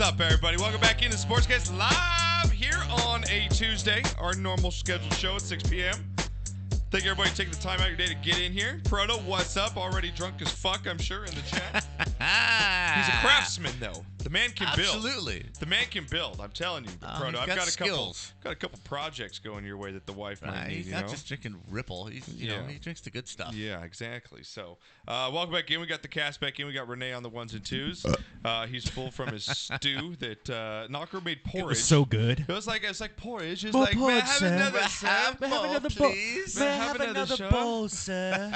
up, everybody? Welcome back into Sportscast live here on a Tuesday, our normal scheduled show at 6 p.m. Thank you, everybody, taking the time out of your day to get in here. Proto, what's up? Already drunk as fuck, I'm sure, in the chat. He's a craftsman, though. The man can build. Absolutely. The man can build. I'm telling you, Proto. I've got a couple projects going your way that the wife might need. He's not just drinking Ripple. He's, you know, he drinks the good stuff. Yeah, exactly. So, welcome back in. We got the cast back in. We got Renee on the ones and twos. He's full from his stew that Knocker made porridge. It was so good. It was like porridge. It's More like, porridge, may I have sir. another May I sir? have May I have bowl, another bowl? please? May I May I have have another another bowl, sir?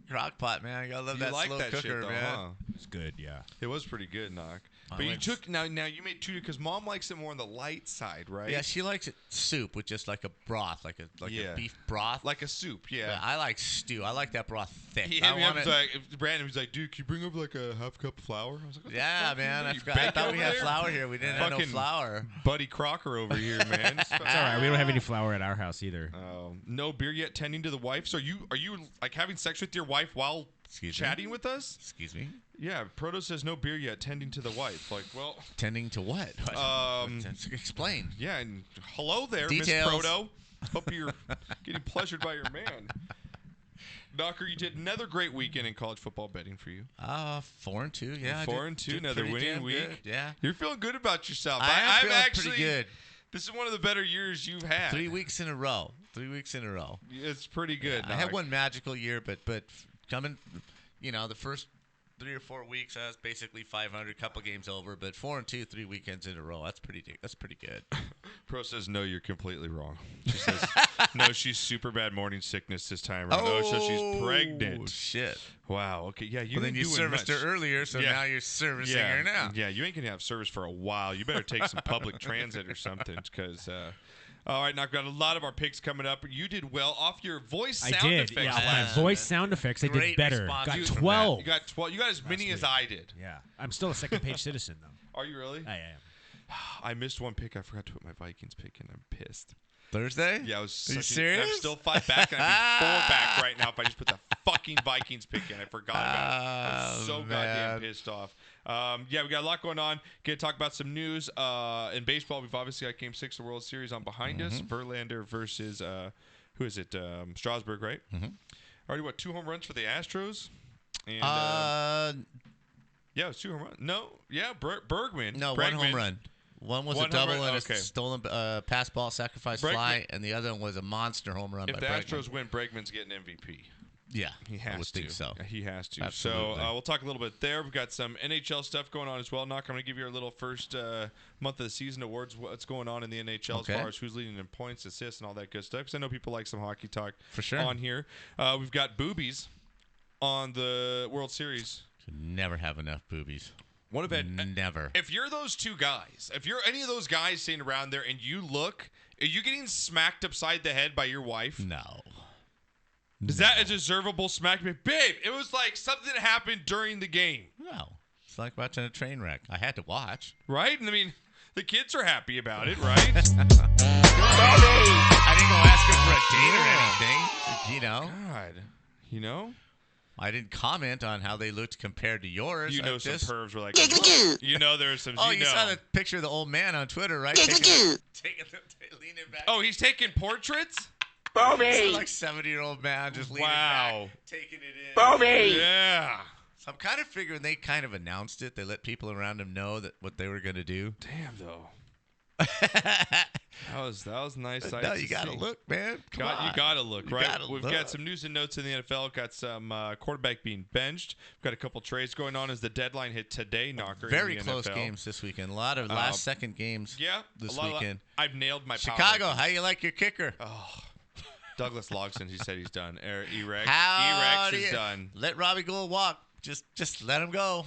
Crockpot, man. I gotta love You that like slow that cooker, shit, though, man. huh? It's good, yeah. It was pretty good, Knock. I But you like- took now you made two because Mom likes it more on the light side, right? Yeah, she likes it soup with just like a broth, like a beef broth. like a soup. Yeah. But I like stew. I like that broth thick. He I hit me up. want He's it. like, Brandon was like, dude, can you bring up like a half cup of flour? I was like, what the Yeah, fuck, man. I you forgot. I baking thought we over had there? flour here. We didn't have no Fucking flour. Buddy Crocker over here, man. It's all right. We don't have any flour at our house either. No beer yet. Tending to the wife. So are you like having sex with your wife while chatting with us? Excuse me? Yeah. Proto says no beer yet. Tending to the wife. Like, well. Tending to what? Explain. Yeah. And hello there, Details. Miss Proto. Hope you're getting pleasured by your man. Knocker, you did another great weekend in college football betting for you. 4-2. Yeah. 4-2. Another pretty winning damn week. good, yeah. You're feeling good about yourself. I am I'm feeling actually pretty good. This is one of the better years you've had. 3 weeks in a row. 3 weeks in a row. It's pretty good. I had one magical year, but coming, the first 3 or 4 weeks, I was basically 500, couple games over. But 4-2, 3 weekends in a row. That's pretty good. Pro says no, you're completely wrong. She says no, she's super bad morning sickness this time around. Oh, so she's pregnant. Shit. Wow. Okay. Yeah. Well, then you serviced her earlier, so now you're servicing her now. Yeah. You ain't gonna have service for a while. You better take some public transit or something, because. All right, now I've got a lot of our picks coming up. You did well off your voice sound effects. Yeah, last my voice sound effects, I did Great better. response Got from 12. You got 12. You got as many as I did. Yeah. I'm still a second-page citizen, though. Are you really? I am. I missed one pick. I forgot to put my Vikings pick in. I'm pissed. Thursday? Yeah, I was. Are you serious? I'm still 5 back, and I'd be 4 back right now if I just put the fucking Vikings pick in. I forgot about it. I'm so goddamn pissed off. Yeah, we got a lot going on. Going to talk about some news. In baseball, we've obviously got Game 6 of the World Series on behind us. Verlander versus, who is it? Strasburg, right? Already, 2 home runs for the Astros? And, yeah, it was 2 home runs. No, yeah, Bergman. No, Bregman. 1 home run. One was One a double home run? and Okay. a stolen pass ball sacrifice fly, and the other one was a monster home run If by the Bregman. Astros win, Bregman's getting MVP. Yeah, He has I would to. think so. He has to. Absolutely. So we'll talk a little bit there. We've got some NHL stuff going on as well. Knock, I'm going to give you our little first month of the season awards, what's going on in the NHL as far as who's leading in points, assists, and all that good stuff. Because I know people like some hockey talk For sure. on here. We've got boobies on the World Series. Could never have enough boobies. What about Never. If you're those two guys, if you're any of those guys sitting around there and you look, are you getting smacked upside the head by your wife? No. Is that a deservable smack? Babe, it was like something that happened during the game. No. It's like watching a train wreck. I had to watch. Right? And I mean, the kids are happy about it, right? I didn't go ask her for a date or anything. God. I didn't comment on how they looked compared to yours. Some pervs were like, there was some. Oh, you saw the picture of the old man on Twitter, right? Leaning back. Oh, he's taking portraits? It's like 70-year-old man just leaning back, taking it in. Yeah. So I'm kind of figuring they kind of announced it. They let people around him know that what they were going to do. Damn, though. that was nice. No, you got to look, man. You got to look, right? We've look. got some news and notes in the NFL. Got some quarterback being benched. We've got a couple trades going on as the deadline hit today, Knocker. Very in the close NFL. games this weekend. A lot of last-second games this weekend. I've nailed my Chicago, power. how you like your kicker? Oh, Douglas Logson, he said he's done. E-Rex is done. Let Robbie Gould walk. Just let him go.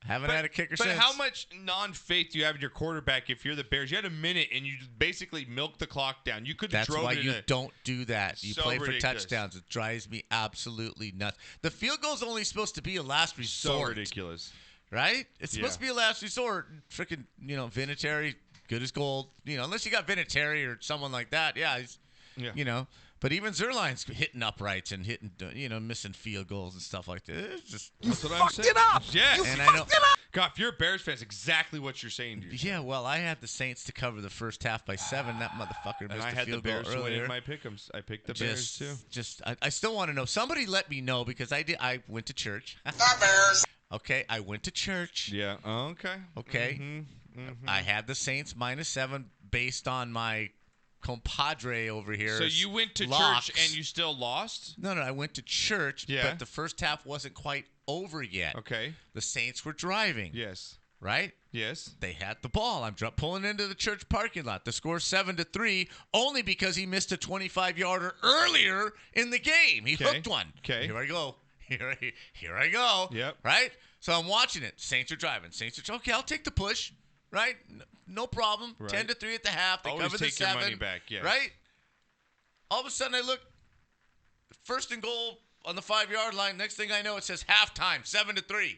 Haven't had a kicker since. But how much non-faith do you have in your quarterback if you're the Bears? You had a minute and you basically milked the clock down. You could have drove it. That's why you don't do that. You So play ridiculous. for touchdowns. It drives me absolutely nuts. The field goal's only supposed to be a last resort. So ridiculous. Right? It's supposed to be a last resort. Freaking, Vinatieri, good as gold. Unless you got Vinatieri or someone like that. Yeah, he's, But even Zerline's hitting uprights and hitting, missing field goals and stuff like that. It's just That's what I'm saying. It up. Yeah. You fucked it up. God, if you're a Bears fan, it's exactly what you're saying to yourself. Yeah, well, I had the Saints to cover the first half by 7. That motherfucker missed a field goal earlier. And I had the Bears to win in my pick'ems. I picked the Bears, too. I still want to know. Somebody let me know because I went to church. The Bears. Okay, I went to church. Yeah, okay. Okay. I had the Saints -7 based on my compadre over here. So you went to locks. church and you still lost? No, I went to church, Yeah. but the first half wasn't quite over yet. Okay. The Saints were driving. Yes. Right? Yes. They had the ball. I'm pulling into the church parking lot. The score 7-3, only because he missed a 25-yarder earlier in the game. He hooked one. Okay. Here I go. Here I go. Yep. Right? So I'm watching it. Saints are driving. Okay, I'll take the push. Right? No problem. Right. 10-3 at the half. They Always cover the take 7. your money back. Yeah. Right? All of a sudden I look. First and goal on the 5-yard line. Next thing I know, it says halftime, 7-3.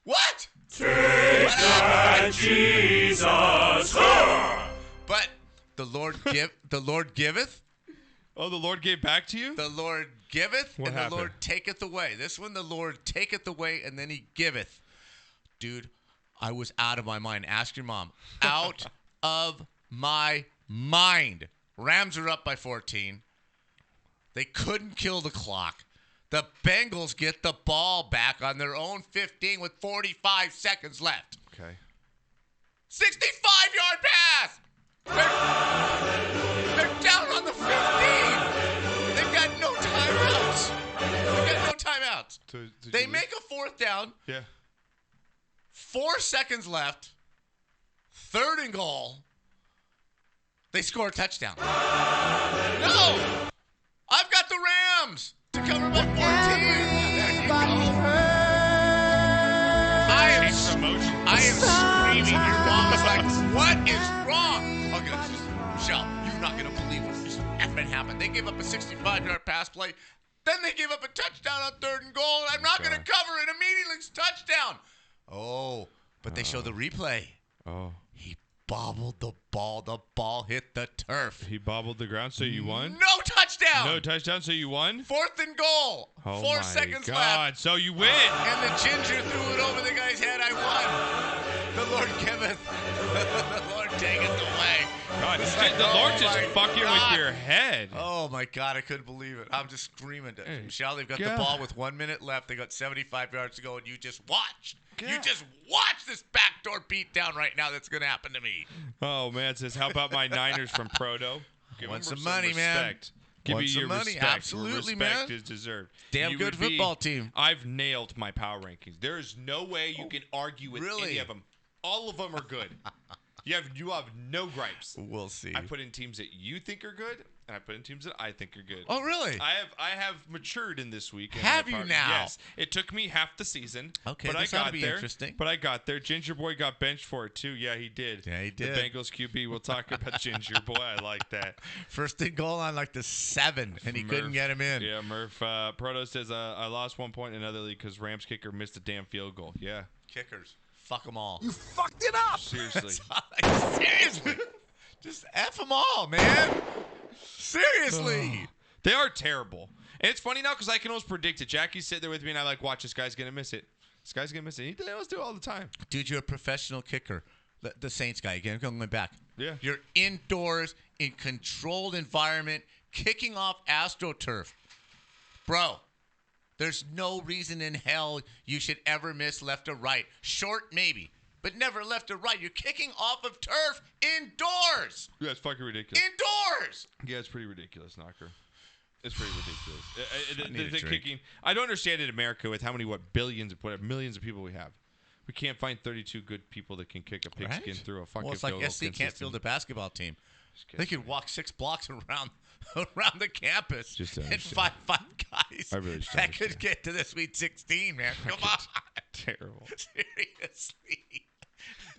What? Take that, Jesus. But the Lord giveth. Oh, the Lord gave back to you? The Lord giveth, What and happened? the Lord taketh away. This one, the Lord taketh away, and then he giveth. Dude, I was out of my mind. Ask your mom. Out of my mind. Rams are up by 14. They couldn't kill the clock. The Bengals get the ball back on their own 15 with 45 seconds left. Okay. 65-yard pass. They're down on the 15. They've got no timeouts. They make a 4th down. Yeah. 4 seconds left. 3rd and goal. They score a touchdown. No! I've got the Rams to cover by 14. I am screaming. Your mom is like, what is wrong? Okay, Michelle, you're not going to believe what just effing happened. They gave up a 65-yard pass play. Then they gave up a touchdown on 3rd and goal, and I'm not going to cover it. Immediately, it's touchdown. Oh, but they show the replay. Oh. He bobbled the ball. The ball hit the turf. He bobbled the ground, so you won? No touchdown. No touchdown, so you won? 4th and goal. Oh 4 my seconds God. left. So you win. And the ginger threw it over the guy's head. I won. The Lord giveth. The Lord taketh away. God, Like, the Lord just my fucking God. with your head. Oh, my God. I couldn't believe it. I'm just screaming. Hey, Michelle, they've got God. the ball with 1 minute left. They got 75 yards to go, and you just watched. God. You just watch this backdoor beatdown right now that's going to happen to me. Oh, man. It says, how about my Niners from Proto? Give Want them some money, man. respect. Give Want you some your money? respect. Absolutely, respect man. is deserved. Damn good football team. I've nailed my power rankings. There is no way you can argue with really? any of them. All of them are good. You have no gripes. We'll see. I put in teams that you think are good, and I put in teams that I think are good. Oh, really? I have matured in this week. Have you now? Yes. It took me half the season. Okay, but this I ought got to be there. interesting. But I got there. Ginger Boy got benched for it too. Yeah, he did. Yeah, he did. The Bengals QB. We'll talk about Ginger Boy. I like that. First and goal on like the 7, and he couldn't get him in. Yeah, Murph. Proto says I lost 1 point in another league because Rams kicker missed a damn field goal. Yeah. Kickers. Fuck them all. You fucked it up. Seriously. Seriously. Just F them all, man. Seriously. They are terrible. And it's funny now because I can almost predict it. Jackie's sitting there with me, and I like, watch, this guy's going to miss it. This guy's going to miss it. He always do it all the time. Dude, you're a professional kicker. The Saints guy. Again, going back. Yeah. You're indoors in controlled environment, kicking off AstroTurf. Bro, there's no reason in hell you should ever miss left or right. Short, maybe, but never left or right. You're kicking off of turf indoors. Yeah, it's fucking ridiculous. Indoors. Yeah, it's pretty ridiculous, Knocker. It's pretty ridiculous. need a The drink. kicking. I don't understand in America with how many billions of millions of people we have. We can't find 32 good people that can kick a pigskin through a fucking Well, it's like field goal SC can't field consistent. a basketball team. Just They could walk 6 blocks around the campus Just to and understand. find guys I really just that could understand. get to the Sweet 16, man. Come on. Terrible. Seriously.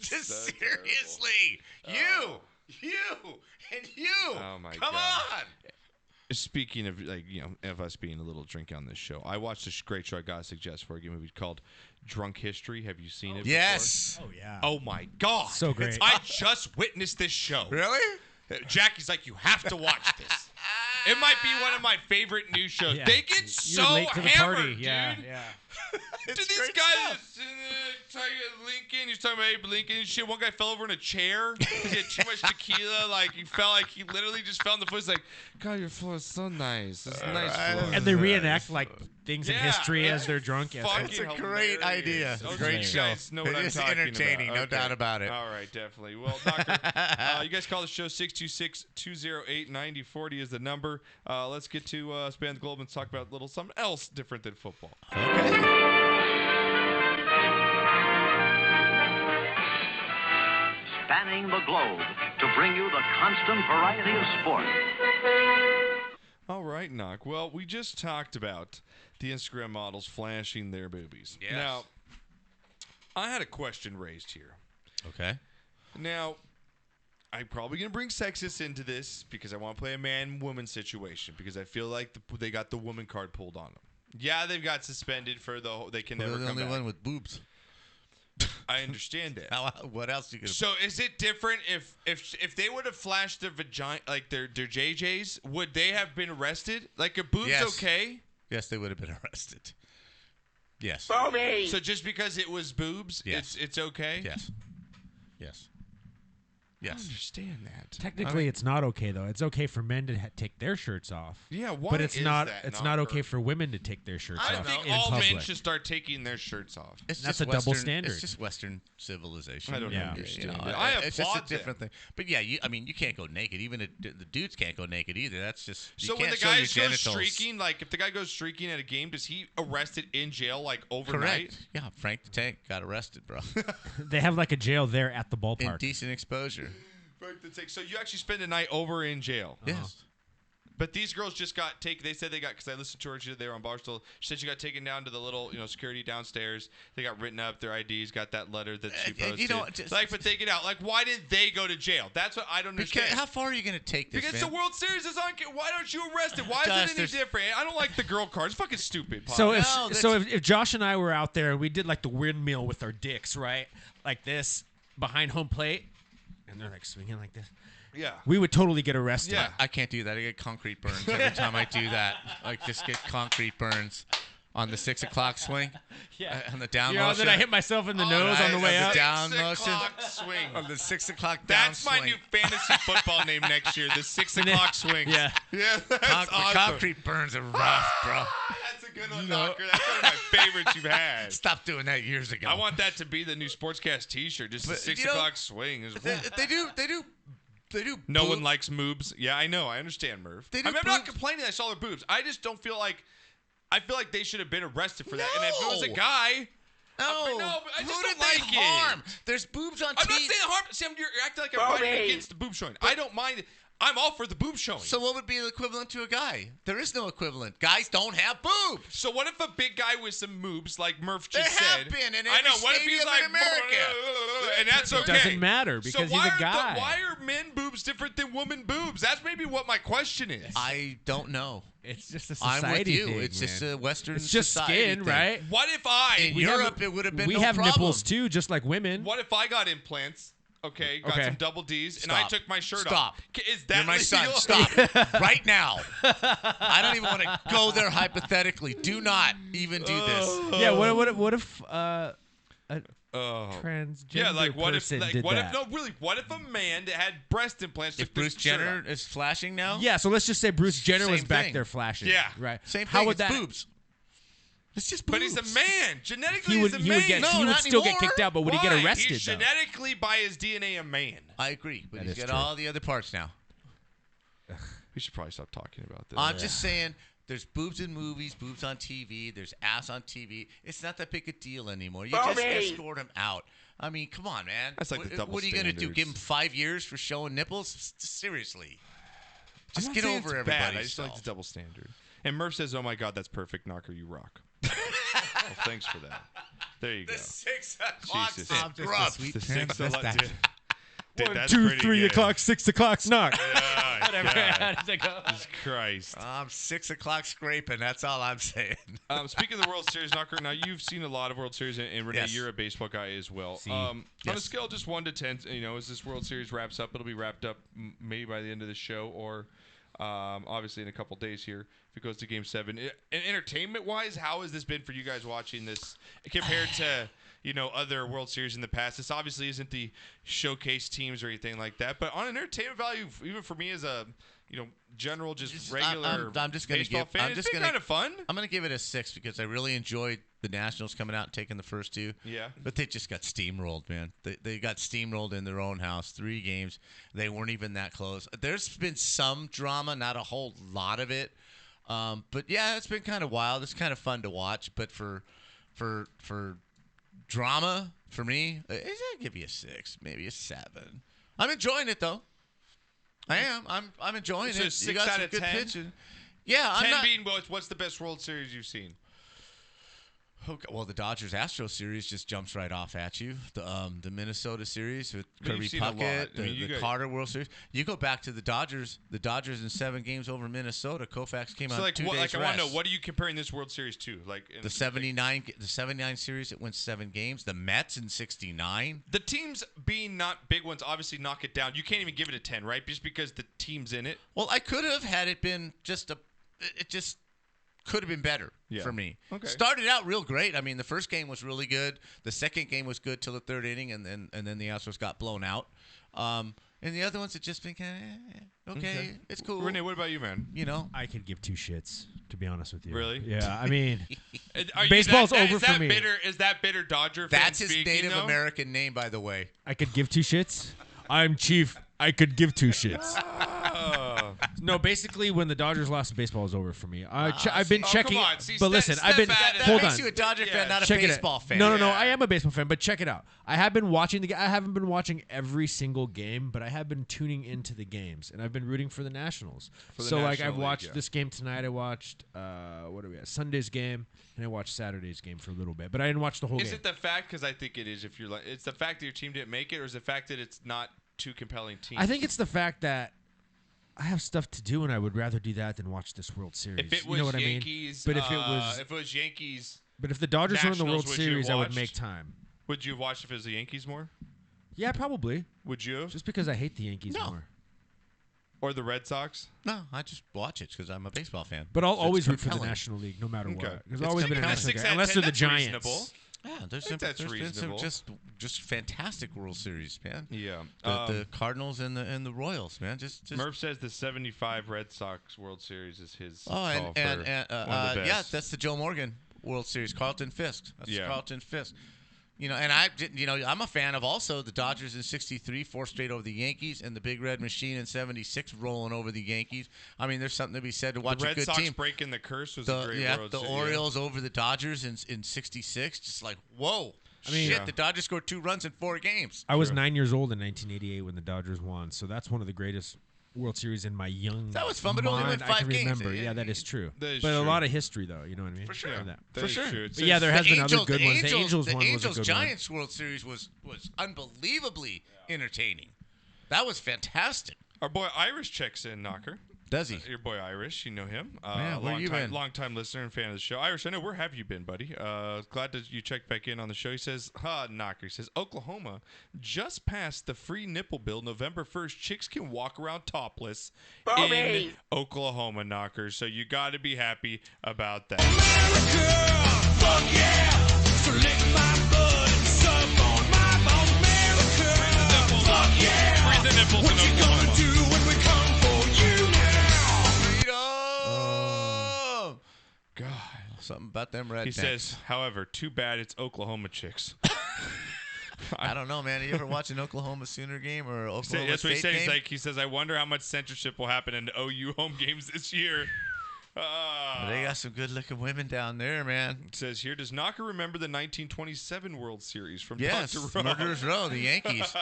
Just So seriously. terrible. You and you. Oh, my Come God. on. Speaking of of us being a little drink on this show, I watched this great show I gotta suggest for a movie called Drunk History. Have you seen it? Yes. Oh yeah. Before? Oh my God! So great. I just witnessed this show. Really? Jackie's like, you have to watch this. It might be one of my favorite news shows. Yeah. They get You're so late to the hammered, party. dude. Yeah, yeah. Dude, these guys Lincoln, he's talking about Abe Lincoln and shit. One guy fell over in a chair because he had too much tequila. Like, he felt like he literally just fell on the floor. He's like, God, your floor is so nice. It's a nice floor. And they reenact like things in Yeah, history yeah. as they're drunk. Yeah, Fucking It's a great hilarious. idea. It's a Okay, great you show. guys know what It I'm is talking entertaining, about. no Okay. doubt about it. All right, definitely. Well, Knocker, you guys call the show 626-208-9040 is the number. Let's get to Span the Globe and talk about a little something else different than football. Okay. Spanning the globe to bring you the constant variety of sport. All right, Knock. Well, we just talked about the Instagram models flashing their boobies. Yes. Now, I had a question raised here. Okay. Now, I'm probably going to bring sexist into this because I want to play a man-woman situation because I feel like they got the woman card pulled on them. Yeah, they've got suspended for they can never They're the come only back. one with boobs. I understand that. What else you gonna? So is it different if they would have flashed their vagina, like their JJs, would they have been arrested? Like, are boobs Yes. okay? Yes, they would have been arrested. Yes. So just because it was boobs, Yes. it's okay? Yes. Yes. I Yes. understand that. Technically, it's not okay though. It's okay for men to take their shirts off. Yeah, why But it's is not. that It's not not okay for women to take their shirts I off think in all public. men should start taking their shirts off. It's That's just a double Western- standard. It's just Western civilization. I don't Yeah. understand. You know, it. I it's just a applaud different them. thing. But yeah, you can't go naked. Even the dudes can't go naked either. That's just you So when can't the show guy your goes genitals. streaking, like if the guy goes streaking at a game, does he arrested in jail like overnight? Correct. Yeah, Frank the Tank got arrested, bro. They have like a jail there at the ballpark. Indecent exposure. Right, that's like- So you actually spend a night over in jail. Yes. But these girls just got taken. They said they got, because I listened to her. They were on Barstool. She said she got taken down to the little, security downstairs. They got written up. Their IDs got that letter that she posted. But they get out. Like, why didn't they go to jail? That's what I don't understand. How far are you going to take this, Because man? the World Series is on. Why don't you arrest it? Why Josh, is it any different? I don't like the girl card. It's fucking stupid. Pop. So No, if Josh and I were out there and we did like the windmill with our dicks, right, like this behind home plate, and they're like swinging like this, yeah. we would totally get arrested. Yeah. I can't do that. I get concrete burns every time I do that. I just get concrete burns on the 6 o'clock swing. Yeah. On the down You know, motion. then I hit myself in the nose on the way the up. down 6 motion. o'clock swing. On the 6 o'clock down That's my swing. new fantasy football name next year. The 6 o'clock swing. Yeah. Yeah. That's awesome. Concrete burns are rough, bro. That's a good one, Knocker. That's one of my favorites you've had. Stopped doing that years ago. I want that to be the new Sportscast T-shirt. Just the But, 6 you know, o'clock swing. Is They do. no one likes moobs. Yeah, I know. I understand, Merv. They I do mean, I'm not boobs. complaining that I saw their boobs. I just don't feel like. I feel like they should have been arrested for that. And if it was a No. guy. No, No, but I just who don't did they like it. harm? There's boobs on I'm TV. not saying harm. Sam, you're acting like I'm fighting against the boob showing. I don't mind it. I'm all for the boob showing. So what would be the equivalent to a guy? There is no equivalent. Guys don't have boobs. So what if a big guy with some moobs, like Murph just There said? have been in I know. every What if he's stadium like in America? and that's okay. Doesn't matter So because why he's a are guy. why are men boobs different than woman boobs? That's maybe what my question is. I don't know. It's just a I'm society with you. thing, it's just man. a Western It's just society skin, thing. right? What if I? In Europe, it would have been We no have problem. nipples too, just like women. What if I got implants? Okay, got Okay. some double D's, and I Stop. took my shirt Stop. off. Is that You're my son. legal? Stop right now. I don't even want to go there hypothetically. Do not even do this. Yeah. What if Oh. transgender Yeah, like what if? person Like did what that? if? No, really. What if a man that had breast implants? If took their Bruce shirt Jenner off? is flashing now, Yeah. So let's just say Bruce Jenner was Same back thing. there flashing. Yeah. Right. same thing. How would it's that? boobs. It's just boobs. But he's a man. Genetically, He would. he's a He man. would get. No, he would not still get anymore. kicked out, but would he Why? get arrested? He's though? genetically by his DNA a man. I agree, but That he's is got true. all the other parts now. We should probably stop talking about this. I'm just saying, there's boobs in movies, boobs on TV, there's ass on TV. It's not that big a deal anymore. You just escort him out. I mean, come on, man. That's like the double What are you gonna do? standards. Give him 5 years for showing nipples? Seriously. I'm Just not get saying over it's bad. everybody. I just like the double standard. And Murph says, "Oh my God, that's perfect, Knocker. You rock." Well, thanks for that. There you go. 6 o'clock Jesus. scrub. The 6 o'clock. Dude, 1, that's 2, pretty 3 good. o'clock, 6 o'clock, knock. Oh, Whatever. God. How does it go? Jesus Christ. 6 o'clock scraping. That's all I'm saying. Speaking of the World Series, Knocker, now you've seen a lot of World Series, and Renee, Yes. you're a baseball guy as well. See. On a Yes. scale of just 1 to 10, as this World Series wraps up, it'll be wrapped up maybe by the end of the show, or obviously in a couple days here if it goes to Game 7. And entertainment-wise, how has this been for you guys watching this compared to other World Series in the past? This obviously isn't the showcase teams or anything like that, but on an entertainment value, even for me as a general, just regular I'm just gonna baseball give, fan, I'm just it's been gonna, kind of fun. I'm going to give it a 6 because I really enjoyed the Nationals coming out and taking the first 2. Yeah. But they just got steamrolled, man. They got steamrolled in their own house. 3 games. They weren't even that close. There's been some drama, not a whole lot of it. But yeah, it's been kind of wild. It's kind of fun to watch. But for drama, for me, I'd give you a 6, maybe a 7. I'm enjoying it though. I am. I'm enjoying So it. 6 You got out some of good 10? pitching. Yeah, 10 I'm not. being what's the best World Series you've seen? Okay, well, the Dodgers-Astros series just jumps right off at you. The Minnesota series with But you've Kirby seen a lot. Puckett, I mean, the Carter World Series. You go back to the Dodgers in 7 games over Minnesota. Koufax came So out 2 days I want to know, rest. what are you comparing this World Series to? Like The 79 series, it went 7 games. The Mets in 69. the teams being not big ones obviously knock it down. You can't even give it a 10, right? Just because the team's in it. Well, I could have had it been it just could have been better for me. Okay. Started out real great. I mean, the first game was really good. The second game was good till the 3rd inning, and then the Astros got blown out. And the other ones have just been kind of okay. It's cool. Renee, what about you, man? I could give 2 shits, to be honest with you. Really? Yeah, I mean, Are you- Baseball's over is for that me. Is that bitter Dodger fan That's his speaking, Native though? American name, by the way. I could give 2 shits. I'm Chief. I could give 2 shits. Oh. No, basically, when the Dodgers lost, baseball was over for me. I've been checking, come on. See, but Steph- listen, Steph I've been added that. hold That on. makes you a Dodger Yeah. fan, not a Check baseball it out. fan. No, Yeah. I am a baseball fan, but check it out. I have been watching I haven't been watching every single game, but I have been tuning into the games, and I've been rooting for the Nationals. For the So, National I've League, watched yeah. this game tonight. I watched what are we at? Sunday's game, and I watched Saturday's game for a little bit, but I didn't watch the whole Is game. it the fact? Because I think it is. If you're like, it's the fact that your team didn't make it, or is it the fact that it's not too compelling teams? I think it's the fact that I have stuff to do, and I would rather do that than watch this World Series. If it was you know what Yankees, I mean? But if it was Yankees, but if the Dodgers were in the Nationals, World would you Series, have I would watched? make time. would you have watched if it was the Yankees more? Yeah, probably. Would you have? Just because I hate the Yankees No. more. Or the Red Sox? No, I just watch it because I'm a baseball fan. But I'll It's always root for the compelling. National League, no matter Okay. what. Because It's I've always been a compelling. National 6 guy, out of unless 10, they're the that's Giants. reasonable. Yeah, I there's think that's been reasonable. some just fantastic World Series, man. Yeah. The Cardinals and the Royals, man. Just Murph says the '75 Red Sox World Series is his Oh, call and for one of the yeah, best. that's the Joe Morgan World Series. Carlton Fisk. That's Yeah. Carlton Fisk. And I'm a fan of also the Dodgers in '63, 4 straight over the Yankees, and the Big Red Machine in '76 rolling over the Yankees. I mean, there's something to be said to watch the a Red good Sox team. breaking the curse was a great World The Series. Orioles over the Dodgers in '66, just like whoa. I mean, shit, Yeah. the Dodgers scored 2 runs in 4 games. I was 9 years old in 1988 when the Dodgers won, so that's one of the greatest World Series in my young That was fun, but it only mind went I 5 can games. remember. Yeah, that is true. That is but a true. lot of history, though. You know what I mean? For sure. On that. That For is sure. true. It But says- yeah, there has been other Angels- good ones. The Angels one was a Angels good Giants World Series was unbelievably entertaining. That was fantastic. Our boy Irish checks in, Knocker. Does he? Your boy Irish, you know him. Where you been? Long-time listener and fan of the show. Irish, I know, where have you been, buddy? Glad that you checked back in on the show. He says, Knocker. He says, Oklahoma just passed the free nipple bill November 1st. Chicks can walk around topless in Oklahoma, Knocker. So you got to be happy about that. Fuck yeah! So lick my butt and suck on my bone, America. Fuck yeah! Free the nipples What in you Oklahoma. gonna do when we come for you now? Freedom! God. Something about them rednecks. He says, however, too bad it's Oklahoma chicks. I don't know, man. You ever watch an Oklahoma Sooner game or Oklahoma That's what he State said. game? He says, I wonder how much censorship will happen in the OU home games this year. They got some good-looking women down there, man. It says here, does Knocker remember the 1927 World Series from Yes, Dr. Rowe? Murderers Row, the Yankees.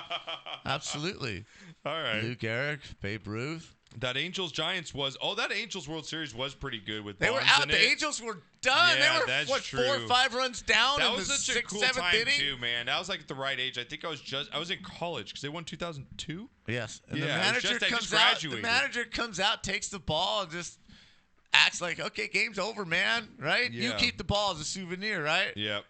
Absolutely. All right. Luke Gehrig, Babe Ruth. That Angels-Giants that Angels World Series was pretty good with They were Bonds out. in The it. Angels were done. Yeah, they were, that's 4 or true. 5 runs down That in was the such a 6th, cool 7th time, inning. too, man. That was like the right age. I think I was in college because they won 2002. Yes. And Yeah, the it was manager just- I comes just out. The graduated. manager comes out, takes the ball, and just acts like, okay, game's over, man. Right? You Yeah. keep the ball as a souvenir, right? Yep.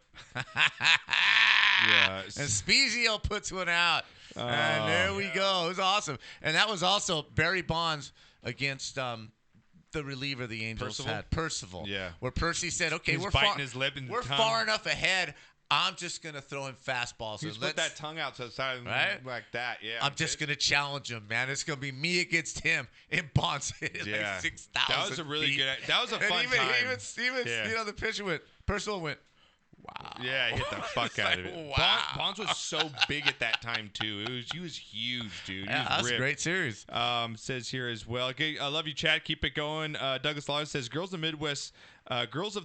Yeah. And Spezio puts one out. And there we go. It was awesome. And that was also Barry Bonds against the reliever the Angels Percival? had, Percival. Yeah. Where Percy said, "Okay, He's we're biting far, his lip and we're tongue. far enough ahead. I'm just gonna throw him fastballs He's and put that tongue out to the side Right? like that. Yeah. I'm just gonna challenge him, man. It's gonna be me against him." And Bonds hit it Yeah. like 6,000. That was a really good. That was a And fun even, time. Even Yeah. the pitcher went. Percival went. Wow. Yeah, he hit the fuck It's out like, of it. wow. Bonds was so big at that time too. He was huge, dude. Yeah, he that's was a ripped. great series. Says here as well. Okay, I love you, Chad. Keep it going. Douglas Lawrence says, Girls of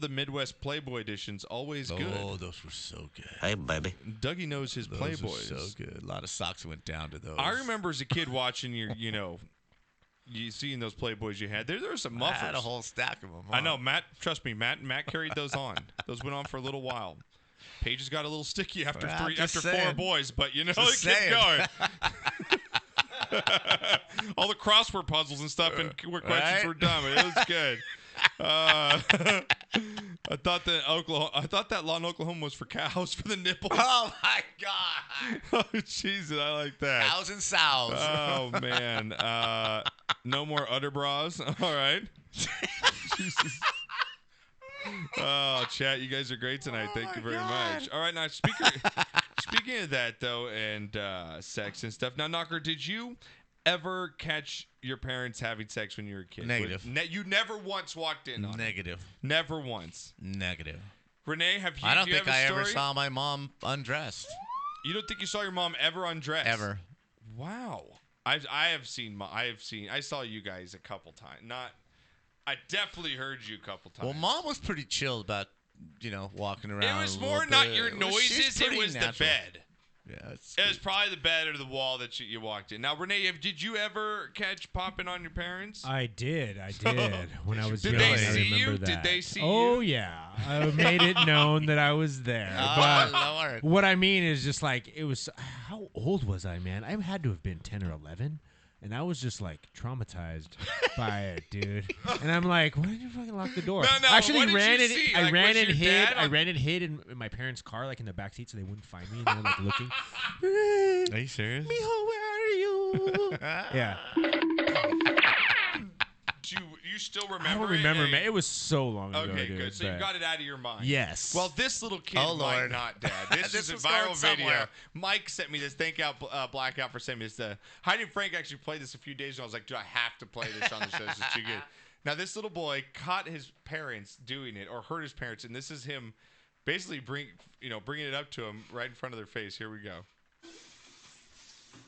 the Midwest Playboy editions always good. Oh, those were so good. Hey, baby. Dougie knows his Those were Playboys. so good. A lot of socks went down to those. I remember as a kid watching you seeing those Playboys you had. There were some I muffers. had a whole stack of them. I know, Matt. Trust me, Matt carried those on. Those went on for a little while. Pages got a little sticky after Well, I'm just four saying. boys, but it Just kept saying. going. All the crossword puzzles and stuff and questions Right? were done. It was good. I thought that law in Oklahoma was for cows for the nipples. Oh my God! Oh, Jesus, I like that. Cows and sows. Oh man, no more udder bras. All right. Jesus. Oh, chat, you guys are great tonight. Thank you very much. All right, now speaking of that though, and sex and stuff. Now, Knocker, did you ever catch your parents having sex when you were a kid? Negative. You never once walked in on it? Negative. Never once. Negative. Renee, have you? I don't do you think have a I ever story? saw my mom undressed. You don't think you saw your mom ever undressed? Ever. Wow. I saw you guys a couple times. I definitely heard you a couple times. Well, Mom was pretty chill about, walking around. It was a more little not bit. your She's noises, it pretty was the natural. bed. Yeah, It was probably the bed or the wall that you walked in. Now, Renee, did you ever catch popping on your parents? I did. When I was Did young, they I see remember you? that. Did they see Oh, you? yeah. I made it known that I was there. Oh, but Lord. what I mean is just like, it was, how old was I, man? I had to have been 10 or 11. And I was just like traumatized by it, dude. And I'm like, why did you fucking lock the door? No, I actually what did ran you and see? I Like, ran was and your hid. dad I on- ran and hid in my parents' car, like in the back seat, so they wouldn't find me. And they were like looking. Are you serious? Mijo, where are you? Yeah. Do you still remember? I don't remember, it? man. It was so long ago, Okay, dude. good. So you but- got it out of your mind. Yes. Well, this little kid Oh, might Lord. not, Dad. This This is a was going viral video. somewhere. Mike sent me this. Thank out Blackout for sending me this. Heidi and Frank actually played this a few days ago. I was like, dude, I have to play this on the show. This is too good. Now, this little boy caught his parents doing it, or heard his parents, and this is him basically bringing it up to him right in front of their face. Here we go.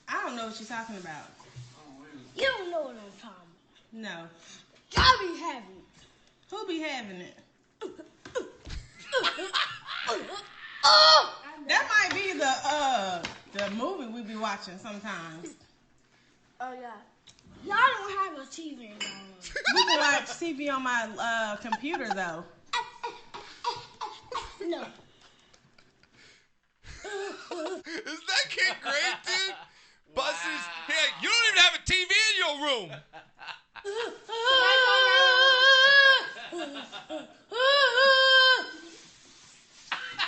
I don't know what you're talking about. You don't know what I'm talking No. about. I be having it. Who be having it? Oh! That might be the movie we be watching sometimes. Oh, yeah. Y'all don't have a TV in y'all room. We can watch TV on my computer though. No. Is that kid great, dude? Buses. Yeah, you don't even have a TV in your room.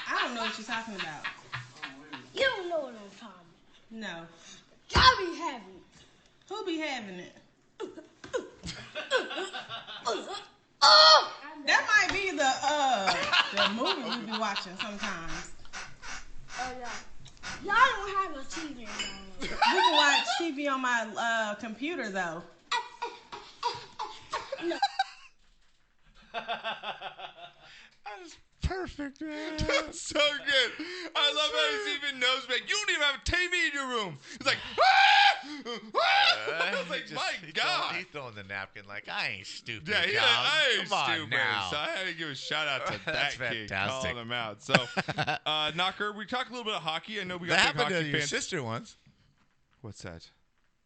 I don't know what you're talking about. You don't know what I'm talking about. No. Y'all be having it. Who be having it? Oh! That might be the movie we be watching sometimes. Oh, yeah. Y'all don't have a TV in y'all room. We can watch TV on my computer though. No. That's perfect, man. That's so good. I love how he even knows, man. You don't even have a TV in your room. He's like, I was like, my God. He's throwing the napkin like, I ain't stupid. Yeah, Tom. I ain't Come on stupid. now. So I had to give a shout out to that That's kid fantastic. calling him out. So, Knocker, we talked a little bit of hockey. I know we That got big happened to hockey your fans. sister once. What's that?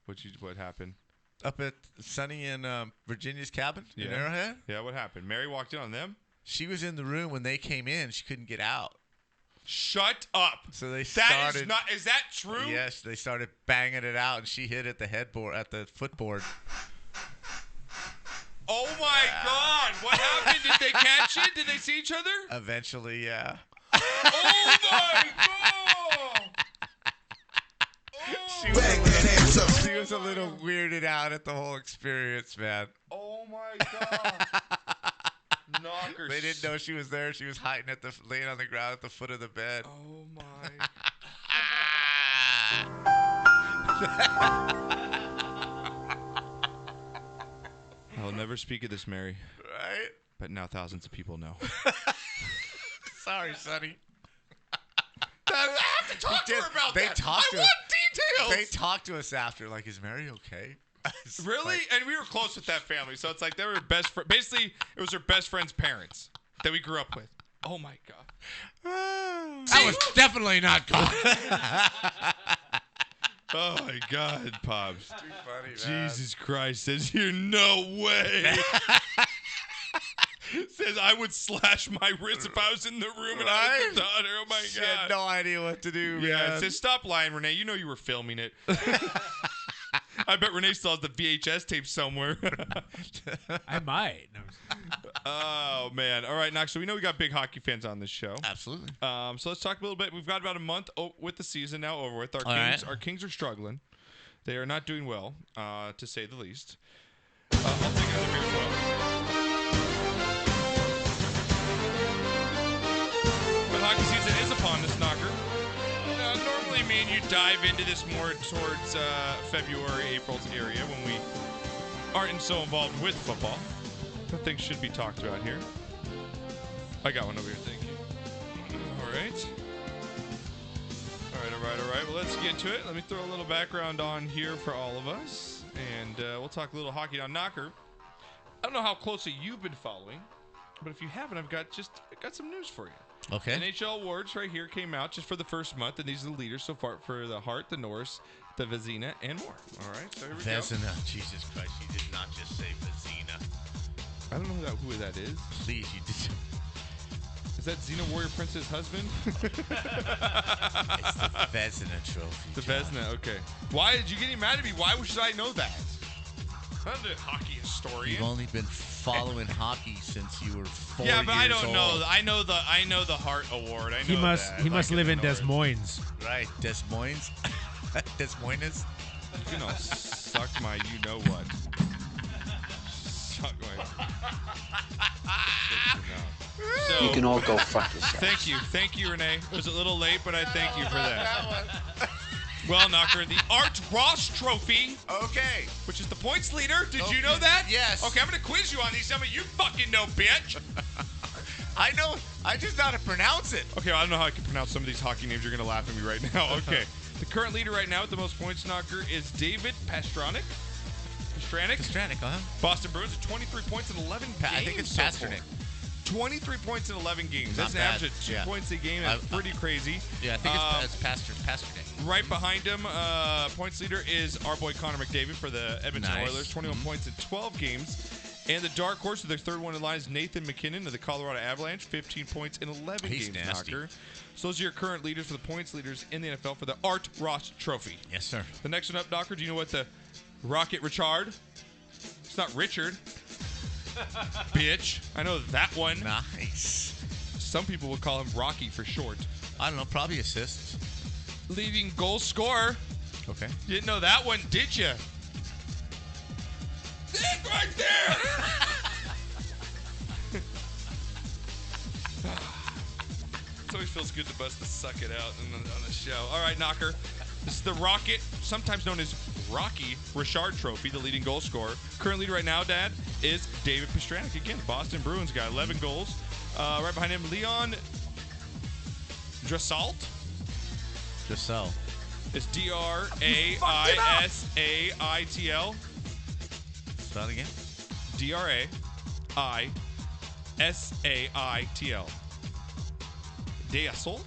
What happened? Up at Sunny and Virginia's cabin in Yeah. Arrowhead. Yeah, what happened? Mary walked in on them? She was in the room when they came in. She couldn't get out. Shut up. So they That started. is not. Is that true? Yes, they started banging it out, and she hit at the headboard, at the footboard. Oh my God! What happened? Did they catch it? Did they see each other? Eventually, yeah. Oh my God! She was was a little weirded out at the whole experience, man. Oh my god. Knocker. They didn't know she was there. She was hiding laying on the ground at the foot of the bed. Oh my. I will never speak of this, Mary. Right? But now thousands of people know. Sorry, Sonny. I have to talk to her about that. I want details. They talked to us after, like, is Mary okay? Really? And we were close with that family, so it's like they were best friends. Basically, it was her best friend's parents that we grew up with. Oh my god. That was definitely not good. Oh my god, Pops. Too funny, man. Jesus Christ. Says here, no way. Says I would slash my wrist if I was in the room and I was the daughter. Oh my She god. had no idea what to do, Yeah, man. it says stop lying, Renee. You know you were filming it. I bet Renee still has the VHS tape somewhere. I might. No, Oh man. All right, Knox. So we know we got big hockey fans on this show. Absolutely. So let's talk a little bit. We've got about a month with the season now over with. Our All Kings, right. our Kings are struggling. They are not doing well, to say the least. I'll take another beer as well. But hockey season is upon us, Knocker. Normally, me and you dive into this more towards February, April's area when we aren't so involved with football. But things should be talked about here. I got one over here, thank you. All right. All right. Well, let's get to it. Let me throw a little background on here for all of us. And we'll talk a little hockey now. Knocker, I don't know how closely you've been following, but if you haven't, I've got some news for you. Okay. NHL awards right here came out just for the first month, and these are the leaders so far for the Hart, the Norris, the Vezina, and more. All right, so here we go. Vezina. Jesus Christ, you did not just say Vezina. I don't know who that is. Please, you did. Is that Xena Warrior Prince's husband? It's the Vezina trophy. The John. Vezina, okay. Why did you get mad at me? Why should I know that? I'm a hockey historian. You've only been following hockey since you were 4 Yeah, but I years don't old. know. I know the Hart Award. I know he must that. live in Des Des Moines. Right, Des Moines. Des Moines. You know, suck my you know what. Suck my. So, You can all go fuck yourself. Thank you, Renee. It was a little late, but I thank you for that. Well, Knocker, the Art Ross Trophy, Okay. which is the points leader. Did you Okay. know that? Yes. Okay, I'm gonna quiz you on these. Tell me you fucking know, bitch. I know. I just know how to pronounce it. Okay, I don't know how I can pronounce some of these hockey names. You're gonna laugh at me right now. Okay. The current leader right now with the most points, Knocker, is David Pastrnak. Pastrnak, huh? Boston Bruins at 23 points in 11 games. I think it's so far. Pastrnak. 23 points in 11 games. That's Not an bad. average of 2 Yeah. points a game. That's pretty crazy. Yeah, I think it's Pastrnak. Right behind him, points leader is our boy Connor McDavid for the Edmonton Nice. Oilers, 21 points in 12 games. And the dark horse of their third one in line is Nathan McKinnon of the Colorado Avalanche, 15 points in 11 He's games. nasty. Knocker. So those are your current leaders for the points leaders in the NFL for the Art Ross Trophy. Yes, sir. The next one up, Knocker, do you know what the Rocket Richard? It's not Richard. Bitch. I know that one. Nice. Some people would call him Rocky for short. I don't know. Probably assists. Leading goal scorer. Okay. You didn't know that one, did you? That right there! It always feels good to bust to suck it out on the show. All right, Knocker. This is the Rocket, sometimes known as Rocky Richard Trophy, the leading goal scorer. Current leader right now, Dad, is David Pastrnak. Again, Boston Bruins guy, 11 goals. Right behind him, Leon Draisaitl. Draisaitl. It's Draisaital. Spell it again. Draisaital. Draisaitl?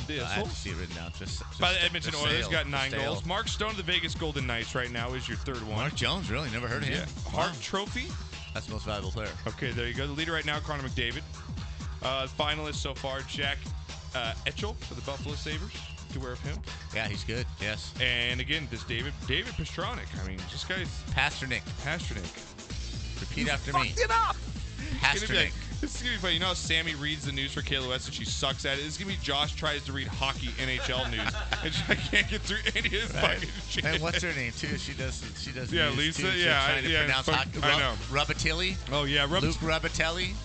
I have to see it written down. Just By the Edmonton Oilers, got 9 Draisaitl. goals. Mark Stone of the Vegas Golden Knights right now is your third one. Mark Jones, really? Never heard of him. Yeah. Wow. Hart Trophy. That's the most valuable player. Okay, there you go. The leader right now, Connor McDavid. Finalist so far, Jack Eichel for the Buffalo Sabres. You aware of him? Yeah, he's good. Yes. And again, this David Pastrnak. I mean, this guy's Pastrnak. Pastrnak. Repeat after me. Gonna be Pastrnak. like This is going to be funny. You know how Sammy reads the news for Kayla West and she sucks at it? This is going to be Josh tries to read hockey NHL news and I can't get through any of his fucking shit. And what's her name, too? She does Yeah, news, Lisa. too. She's Yeah, trying to pronounce hockey. I know. Rubatelli? Oh, yeah. Luke Rubatelli?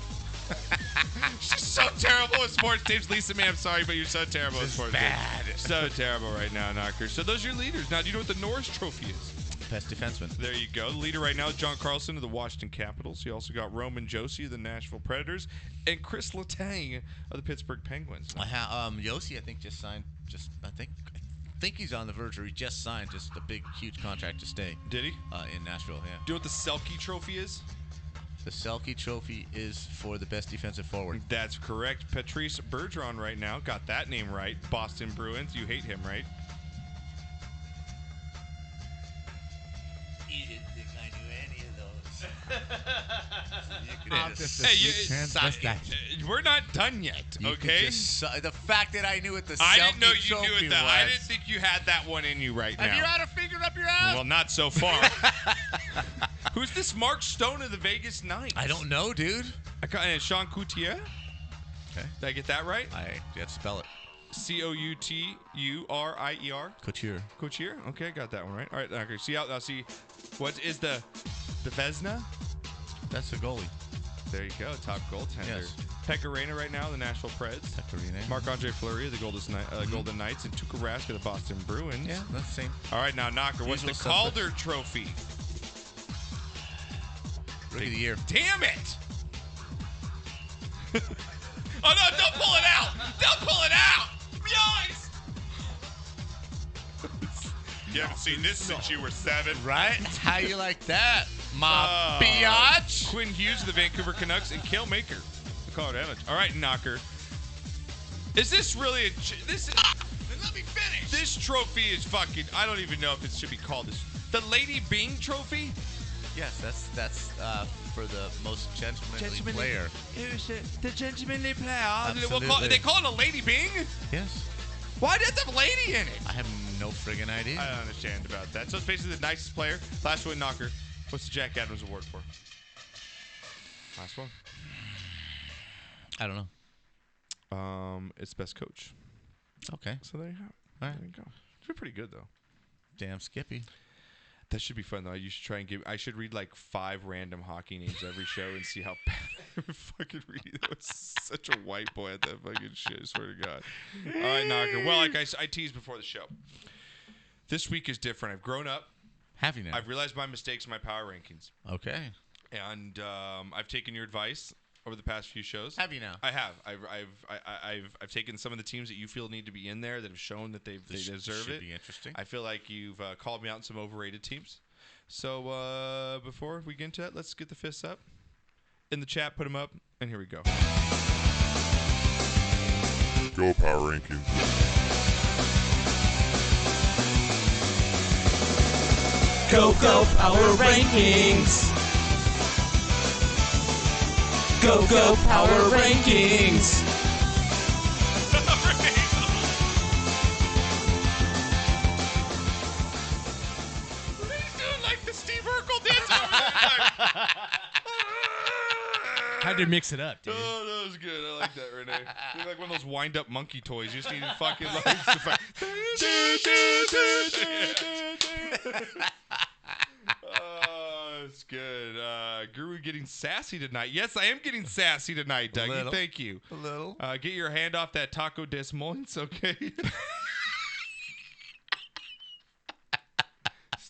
She's so terrible at sports names. Lisa, man, I'm sorry, but you're so terrible at sports bad. names. So terrible right now, Knocker. So those are your leaders. Now, do you know what the Norris Trophy is? Best defenseman. There you go. The leader right now is John Carlson of the Washington Capitals. You also got Roman Josi of the Nashville Predators and Chris Letang of the Pittsburgh Penguins. Josi, I think, just signed. I think he's on the verge, or he just signed just a big, huge contract to stay. Did he? In Nashville, yeah. Do you know what the Selke Trophy is? The Selke Trophy is for the best defensive forward. That's correct. Patrice Bergeron right now got that name right. Boston Bruins. You hate him, right? You didn't think I knew any of those. We're not done yet, okay? The fact that I knew what the I Selke didn't know you Trophy knew it. was. I didn't think you had that one in you right now. Have you had a finger up your ass? Well, not so far. Who's this Mark Stone of the Vegas Knights? I don't know, dude. Sean Coutier? Okay. Did I get that right? You have to spell it. Couturier. Couture. Coutier? Okay, I got that one right. All right, okay. See, what is the Vezina? That's the goalie. There you go, top goaltender. Yes. Pekka Rinne right now, the Nashville Preds. Marc-Andre Fleury of the Golden Knights, and Tuukka Rask of the Boston Bruins. Yeah, that's the same. All right, now, Knocker, what's the Calder Trophy? Rookie of the Year. Damn it! Oh, no, don't pull it out! Don't pull it out! Yikes! You haven't seen this since you were 7. Right? How you like that, my biatch? Quinn Hughes of the Vancouver Canucks and Cale Maker, the Colorado Avalanche. All right, Knocker. Is this really a... Let me finish. This trophy is fucking... I don't even know if it should be called this. The Lady Bing Trophy? Yes, that's for the most gentlemanly player. The gentlemanly player. Absolutely. They call it a Lady Bing? Yes. Why does it have lady in it? I have no friggin' idea. I don't understand about that. So it's basically the nicest player. Last one, Knocker. What's the Jack Adams Award for? Last one. I don't know. It's best coach. Okay. So there you have it. All right. There you go. Should be pretty good though. Damn Skippy. That should be fun though. You should try and I should read like 5 random hockey names every show and see how bad I would fucking read it. That was such a white boy at that fucking shit. I swear to God. All right, Knocker. Well, like I teased before the show, this week is different. I've grown up. Have you now? I've realized my mistakes in my power rankings. Okay. And I've taken your advice over the past few shows. Have you now? I have. I've taken some of the teams that you feel need to be in there that have shown that they deserve it. Should be interesting. I feel like you've called me out on some overrated teams. So before we get into that, let's get the fists up. In the chat, put them up, and here we go. Go Power Rankings. Go Power Rankings. Go Power Rankings. He's doing like the Steve Urkel dance over there. Had to mix it up, dude. Oh, that was good. I like that, Renee. You're like one of those wind-up monkey toys. You just need fucking like Oh, it's good. Guru getting sassy tonight. Yes, I am getting sassy tonight, Dougie. Little. Thank you. A little. Get your hand off that Taco Des Moines, okay?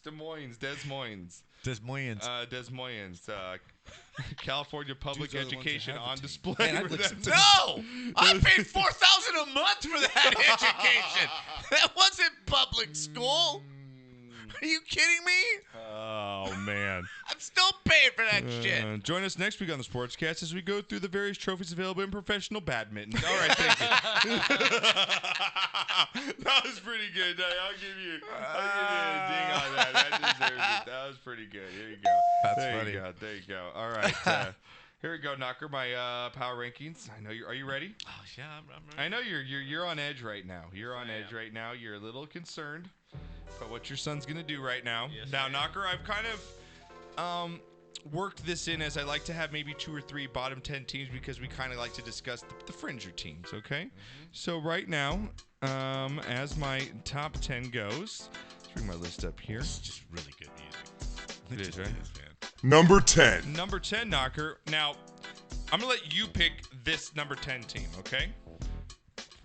Des Moines. California Public Education on display. Man, no! I paid $4,000 a month for that education. That wasn't public school. Are you kidding me? Oh, man. I'm still paying for that shit. Join us next week on the Sportscast as we go through the various trophies available in professional badminton. All right, thank you. That was pretty good. I'll give you a ding on that. That deserves it. That was pretty good. Here you go. That's there funny. There you go. All right. Here we go, Knocker. My power rankings. I know you. Are you ready? Oh, yeah, I'm ready. I know you're on edge right now. You're on edge right now. You're a little concerned about what your son's gonna do right now. Yes, now, Knocker, I've kind of worked this in as I like to have maybe 2 or 3 bottom 10 teams because we kind of like to discuss the fringer teams, okay? So right now, as my top 10 goes, let's bring my list up here. It's just really good music. It is, right? Man. Number 10. Number 10, Knocker. Now, I'm going to let you pick this number 10 team, okay?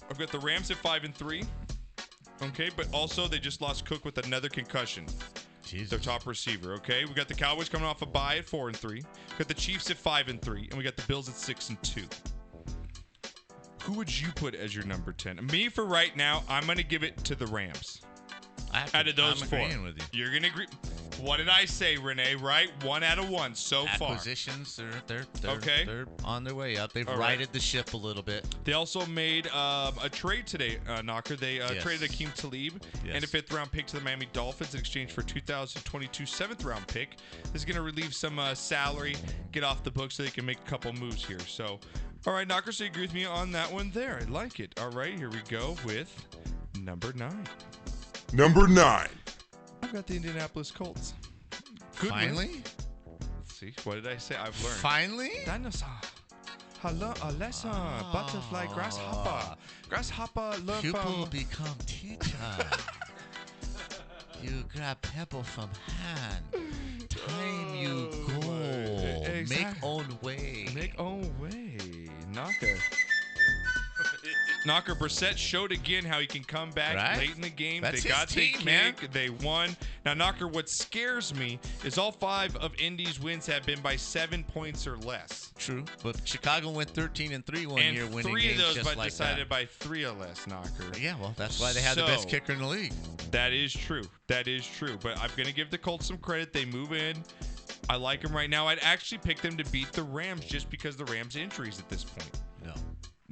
I've got the Rams at 5-3, okay? But also, they just lost Cook with another concussion. Jesus. Their top receiver, okay? We got the Cowboys coming off a bye at 4-3. We got the Chiefs at 5-3, and we got the Bills at 6-2. Who would you put as your number 10? Me, for right now, I'm going to give it to the Rams. Out of those I'm 4. agreeing with you. You're going to agree. What did I say, Renee, right? 1 out of 1 so far. Acquisitions, they're Okay. on their way up. They've All right. righted the ship a little bit. They also made a trade today, Knocker. They traded Akeem Talib and a 5th-round pick to the Miami Dolphins in exchange for a 2022 7th-round pick. This is going to relieve some salary, get off the books so they can make a couple moves here. So, all right, Knocker, so you agree with me on that one there. I like it. All right, here we go with number 9. Number 9. I've got the Indianapolis Colts. Good Finally? win. See, what did I say? I've learned. Finally? Dinosaur. Hello, a lesson. Butterfly, grasshopper. Grasshopper, learn Pupil from... become teacher. You grab pebble from hand. Time you go. Exactly. Make own way. Make own way. Knocker. Knocker Brissett showed again how he can come back Right? late in the game. That's they his got team, the kick. man. They won. Now, Knocker, what scares me is all 5 of Indy's wins have been by 7 points or less. True, but Chicago went 13-3 one And year, winning 3 games of those just but like decided that. by 3 or less, Knocker. Yeah, well, that's why they had the best So- kicker in the league. That is true. That is true. But I'm going to give the Colts some credit. They move in. I like them right now. I'd actually pick them to beat the Rams just because the Rams' injuries at this point.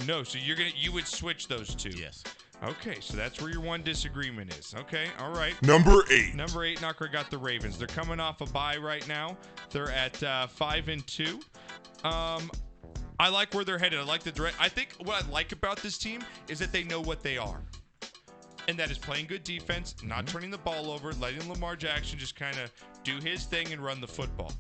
No, so you would switch those 2. Yes. Okay, so that's where your one disagreement is. Okay, all right. Number 8. Number 8, Knocker got the Ravens. They're coming off a bye right now. They're at 5-2. I like where they're headed. I like the direct. I think what I like about this team is that they know what they are. And that is playing good defense, not turning the ball over, letting Lamar Jackson just kind of do his thing and run the football.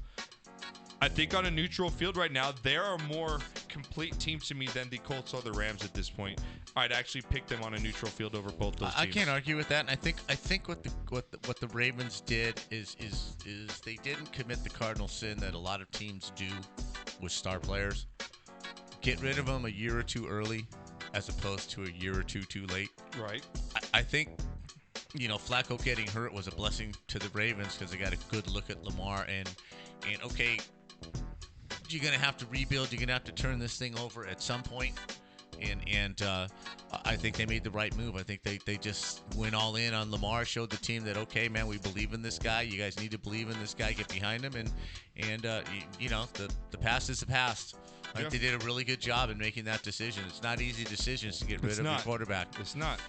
I think on a neutral field right now, there are more complete teams to me than the Colts or the Rams at this point. I'd actually pick them on a neutral field over both those teams. I can't argue with that. And I think what the Ravens did is they didn't commit the cardinal sin that a lot of teams do with star players. Get rid of them a year or 2 early, as opposed to a year or 2 too late. Right. I think, Flacco getting hurt was a blessing to the Ravens because they got a good look at Lamar and okay, you're gonna have to rebuild. You're gonna have to turn this thing over at some point. And I think they made the right move. I think they just went all in on Lamar, showed the team that, okay, man, we believe in this guy. You guys need to believe in this guy. Get behind him. And the past is the past. I think they did a really good job in making that decision. It's not easy decisions to get rid of your quarterback. It's not.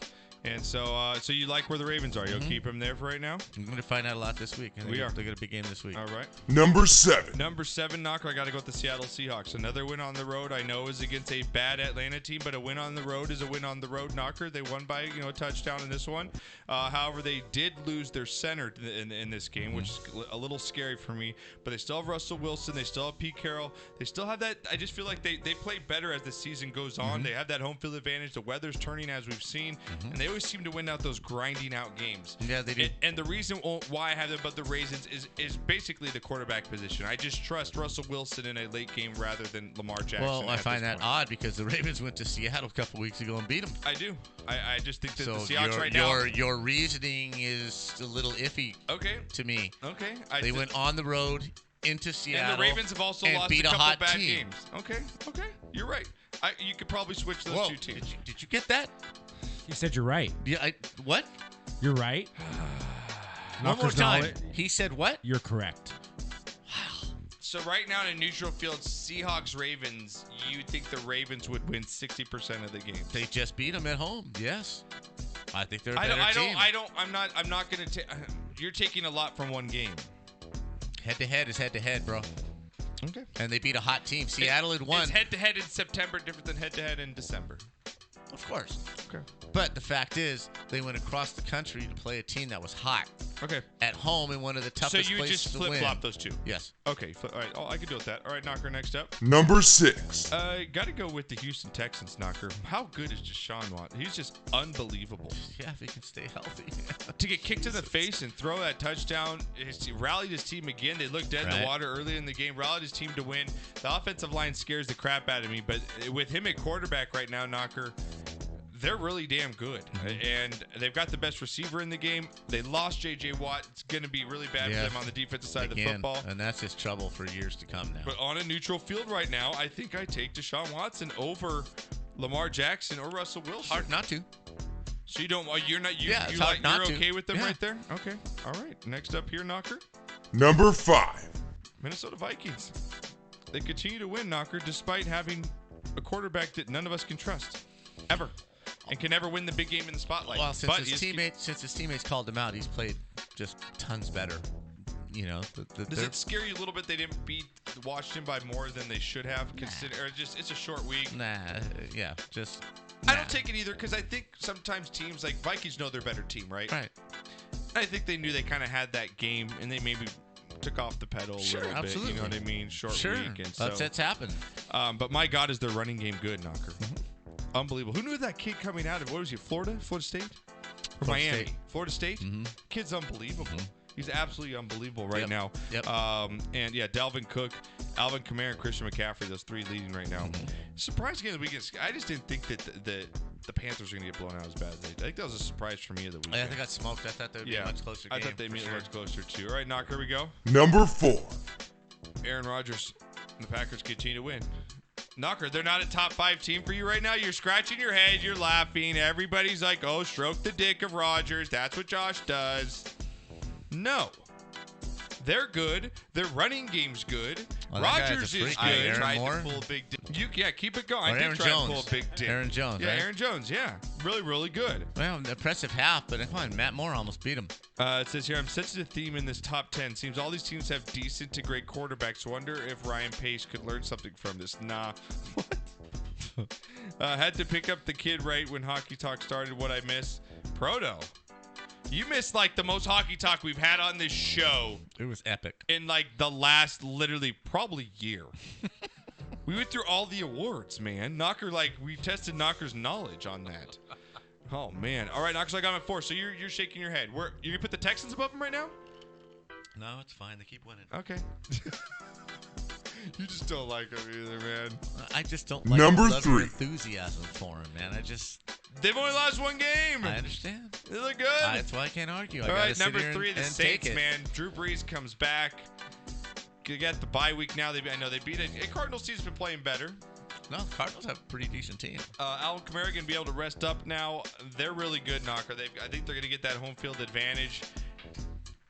And so you like where the Ravens are. You'll keep them there for right now? I'm going to find out a lot this week. We are. They got a big game this week. All right. Number 7. Number 7, Knocker, I got to go with the Seattle Seahawks. Another win on the road. I know is against a bad Atlanta team, but a win on the road is a win on the road, Knocker. They won by a touchdown in this one. However, they did lose their center in this game, which is a little scary for me. But they still have Russell Wilson. They still have Pete Carroll. They still have that. I just feel like they play better as the season goes on. They have that home field advantage. The weather's turning as we've seen. And they always seem to win out those grinding out games. Yeah, they do. And the reason why I have them above the Ravens is basically the quarterback position. I just trust Russell Wilson in a late game rather than Lamar Jackson. Well, I find that odd because the Ravens went to Seattle a couple weeks ago and beat them. I do. I just think that So the Seahawks your your reasoning is a little iffy to me. Okay. They went on the road into Seattle. And the Ravens have also and lost beat a couple hot bad team. games. Okay. You're right. You could probably switch those Whoa, two teams. Did you get that? You said you're right. Yeah. What? You're right. One more Knockers know time. it. He said what? You're correct. So right now in a neutral field, Seahawks-Ravens, you think the Ravens would win 60% of the games? They just beat them at home. Yes. I think they're a I'm better team. not going to take. You're taking a lot from one game. Head to head is head to head, bro. Okay. And they beat a hot team. Seattle had won. Is head-to-head in September different than head-to-head in December? Of course. Okay. But the fact is, they went across the country to play a team that was hot. Okay. At home in one of the So toughest you places just to win. flip-flop those two? Yes. Okay. All right. Oh, I can deal with that. All right, Knocker, next up. Number 6. Got to go with the Houston Texans, Knocker. How good is Deshaun Watson? He's just unbelievable. Yeah, if he can stay healthy. To get kicked in the face and throw that touchdown, he rallied his team again. They looked dead in the water early in the game, rallied his team to win. The offensive line scares the crap out of me, but with him at quarterback right now, Knocker, they're really damn good. And they've got the best receiver in the game. They lost J.J. Watt. It's going to be really bad for them on the defensive side of the football. And that's just trouble for years to come now. But on a neutral field right now, I think I take Deshaun Watson over Lamar Jackson or Russell Wilson. Hard not to. So you don't, you're not, Yeah, it's you're hard not to. okay with them Yeah. right there? Okay. All right. Next up here, Knocker. Number 5. Minnesota Vikings. They continue to win, Knocker, despite having a quarterback that none of us can trust. Ever. And can never win the big game in the spotlight. Well, since his teammates called him out, he's played just tons better. You know, does it scare you a little bit they didn't beat Washington by more than they should have? Or just it's a short week? Nah, yeah, just. I don't take it either because I think sometimes teams like Vikings know they're a better team, right? Right. I think they knew they kind of had that game and they maybe took off the pedal a little bit. You know what I mean? Short week. And so, that's happened. But my God, is their running game good, Knocker? Unbelievable. Who knew that kid coming out of, what was he, Florida State? Or Miami? Florida State? Kid's unbelievable. He's absolutely unbelievable right now. Yep. And yeah, Dalvin Cook, Alvin Kamara, and Christian McCaffrey, those three leading right now. Surprising game of the weekend. I just didn't think that the Panthers were going to get blown out as bad as they did. I think that was a surprise for me of the weekend. Yeah, they got smoked. I thought they would be a much closer game. I thought they'd be much closer too. All right, Knock, here we go. Number 4. Aaron Rodgers and the Packers continue to win. Knocker, they're not a top 5 team for you right now. You're scratching your head. You're laughing. Everybody's like, oh, stroke the dick of Rodgers. That's what Josh does. No. They're good. Their running game's good. Well, Rodgers is good. Aaron Moore? To pull a big keep it going. Or I did Aaron try Jones. to pull a big dick. Aaron Jones, Yeah, right? Aaron Jones, yeah. Really, really good. Well, an impressive half, but come on, Matt Moore almost beat him. It says here, I'm sensing a theme in this top 10. Seems all these teams have decent to great quarterbacks. Wonder if Ryan Pace could learn something from this. Nah. What? Had to pick up the kid right when Hockey Talk started. What I miss? Proto. You missed like the most hockey talk we've had on this show. It was epic. In like the last literally probably year. We went through all the awards, man. Knocker, like we tested Knocker's knowledge on that. Oh man. All right, Knocker's like I'm at 4. So you're shaking your head. You gonna put the Texans above him right now? No, it's fine. They keep winning. Okay. You just don't like him either, man. I just don't like Number love your 3. enthusiasm for him, man. They've only lost one game. I understand. They look good. That's why I can't argue. All I right, gotta number sit here 3, the and Saints, take it. man. Drew Brees comes back. They got the bye week now. I know they beat it. Cardinals team's been playing better. No, the Cardinals have a pretty decent team. Alvin Kamara going to be able to rest up now. They're really good, Knocker. I think they're going to get that home field advantage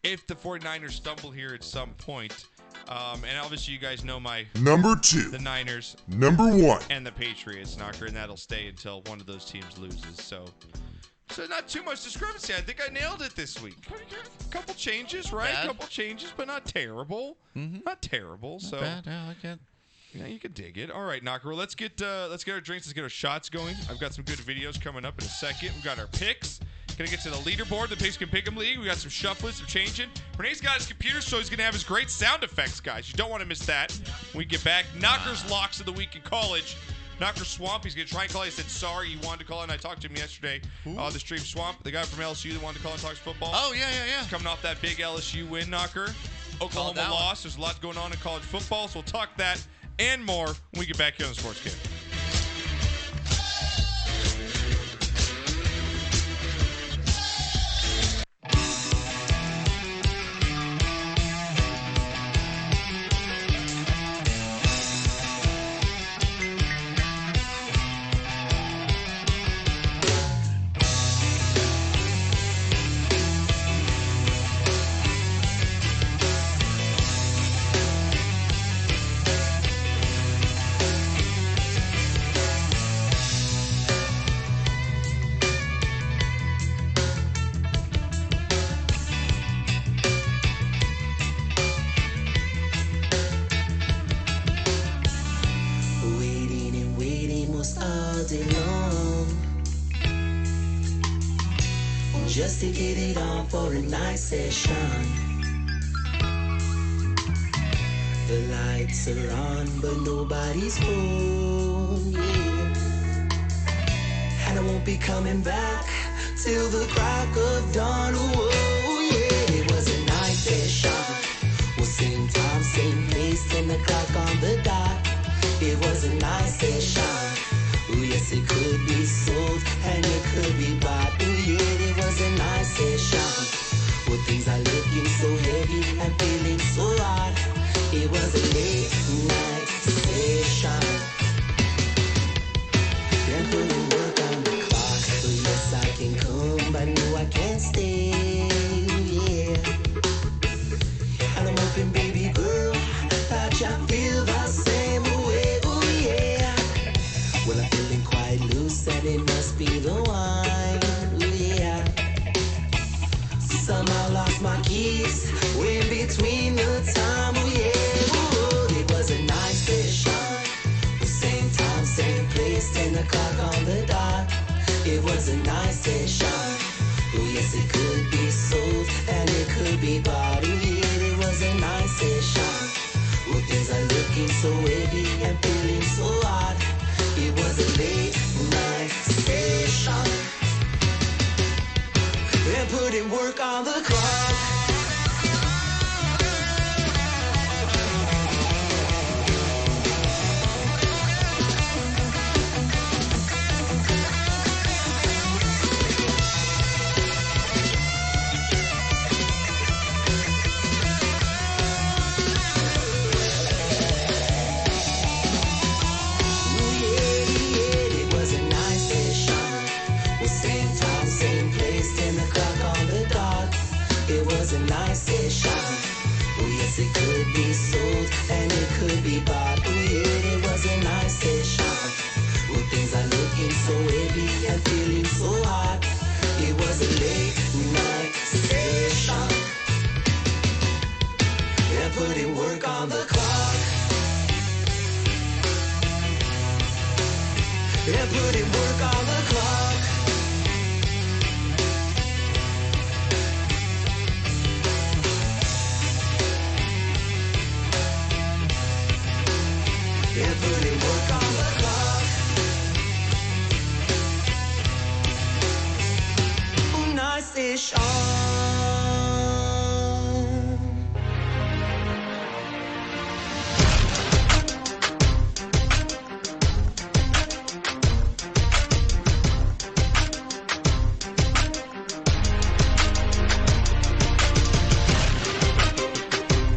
if the 49ers stumble here at some point. And obviously, you guys know Number 2. the Niners Number 1. and the Patriots, Knocker, and that'll stay until one of those teams loses. So not too much discrepancy. I think I nailed it this week. Couple changes, right? Bad. Couple changes, but not terrible. Not terrible. Not bad. No, I can't. Yeah, you can dig it. All right, Knocker. Well, let's get our drinks. Let's get our shots going. I've got some good videos coming up in a second. We've got our picks. Gonna get to the leaderboard, the Picks Can Pick'em League. We got some shuffling, some changing. Renee's got his computer, so he's gonna have his great sound effects, guys. You don't want to miss that. When we get back, Knocker's locks of the week in college. Knocker Swamp, he's gonna try and call. He said sorry, he wanted to call, and I talked to him yesterday. The stream Swamp, the guy from LSU that wanted to call and talk football. Oh yeah. Coming off that big LSU win, Knocker. Oklahoma that one. lost. There's a lot going on in college football, so we'll talk that and more when we get back here on the Sportscast. just to get it on for a nice session. The lights are on, but nobody's home, yeah. And I won't be coming back till the crack of dawn, oh, yeah. It was a nice session. Well, same time, same place, 10 o'clock on the dot. It was a nice session. Oh, yes, it could be sold and it could be bought. Oh, yeah, it was a nice session. Well, things are looking so heavy and feeling so hot. It was a late night session. Then put in work on the clock. Oh, yes, I can come, but no, I can't stay. Oh, yeah. And I'm hoping, baby girl, that you feel the same way. Oh, yeah. Well, I'm feeling quite loose, and it must be the wine. Oh, yeah. Somehow lost my keys way between the time. Oh, yeah. Oh, it was a nice session. The same time, same place, 10 o'clock on the dot. It was a nice session. Oh, yes, it could be sold and it could be bought. Oh, yeah, it was a nice session. Well, things are looking so heavy and feeling so hot. It was a late night session. And putting work on the clock. A nice session. Oh, yes, it could be sold and it could be bought. Oh, yeah, it was a nice session. Well, things are looking so heavy and feeling so hot. It was a late night session. And putting work on the clock. And putting work on the clock. Yeah, putting work on the clock. Oh, nice session.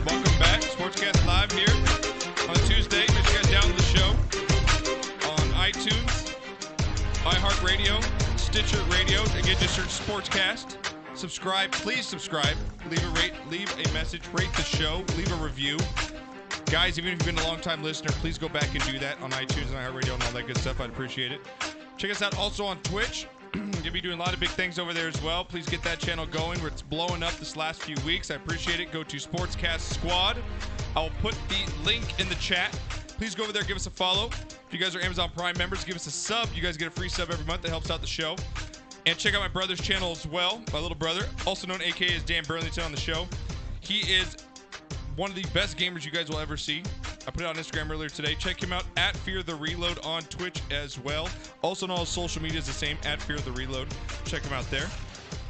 Welcome back. Sportscast Live here on Tuesday. Make sure you guys download the show on iTunes, iHeartRadio, Stitcher Radio. Again, just search Sportscast. Subscribe. Please subscribe. Leave a message. Rate the show. Leave a review. Guys, even if you've been a long-time listener, please go back and do that on iTunes and iHeartRadio and all that good stuff. I'd appreciate it. Check us out also on Twitch. You'll be doing a lot of big things over there as well. Please get that channel going where it's blowing up this last few weeks. I appreciate it. Go to Sportscast Squad. I'll put the link in the chat. Please go over there, give us a follow. If you guys are Amazon Prime members, give us a sub. You guys get a free sub every month. That helps out the show. And check out my brother's channel as well. My little brother, also known AKA as Dan Burlington on the show. He is one of the best gamers you guys will ever see. I put it on Instagram earlier today. Check him out at Fear the Reload on Twitch as well. Also on all his social media is the same, at Fear the Reload. Check him out there.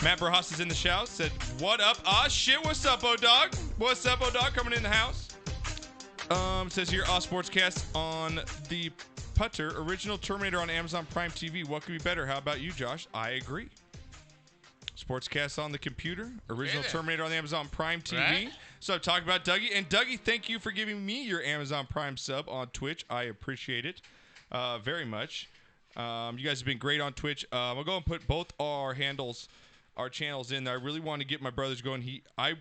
Matt Burhas is in the shout. Said, what up? Ah, shit, what's up, O-Dog? What's up, O-Dog? Coming in the house. Says here, Sportscast on the Putter. Original Terminator on Amazon Prime TV. What could be better? How about you, Josh? I agree. Sportscast on the computer. Original Terminator on the Amazon Prime TV. Right. So I'm talking about Dougie. And Dougie, thank you for giving me your Amazon Prime sub on Twitch. I appreciate it very much. You guys have been great on Twitch. I'll go and put both our handles, our channels in there. I really want to get my brothers going. I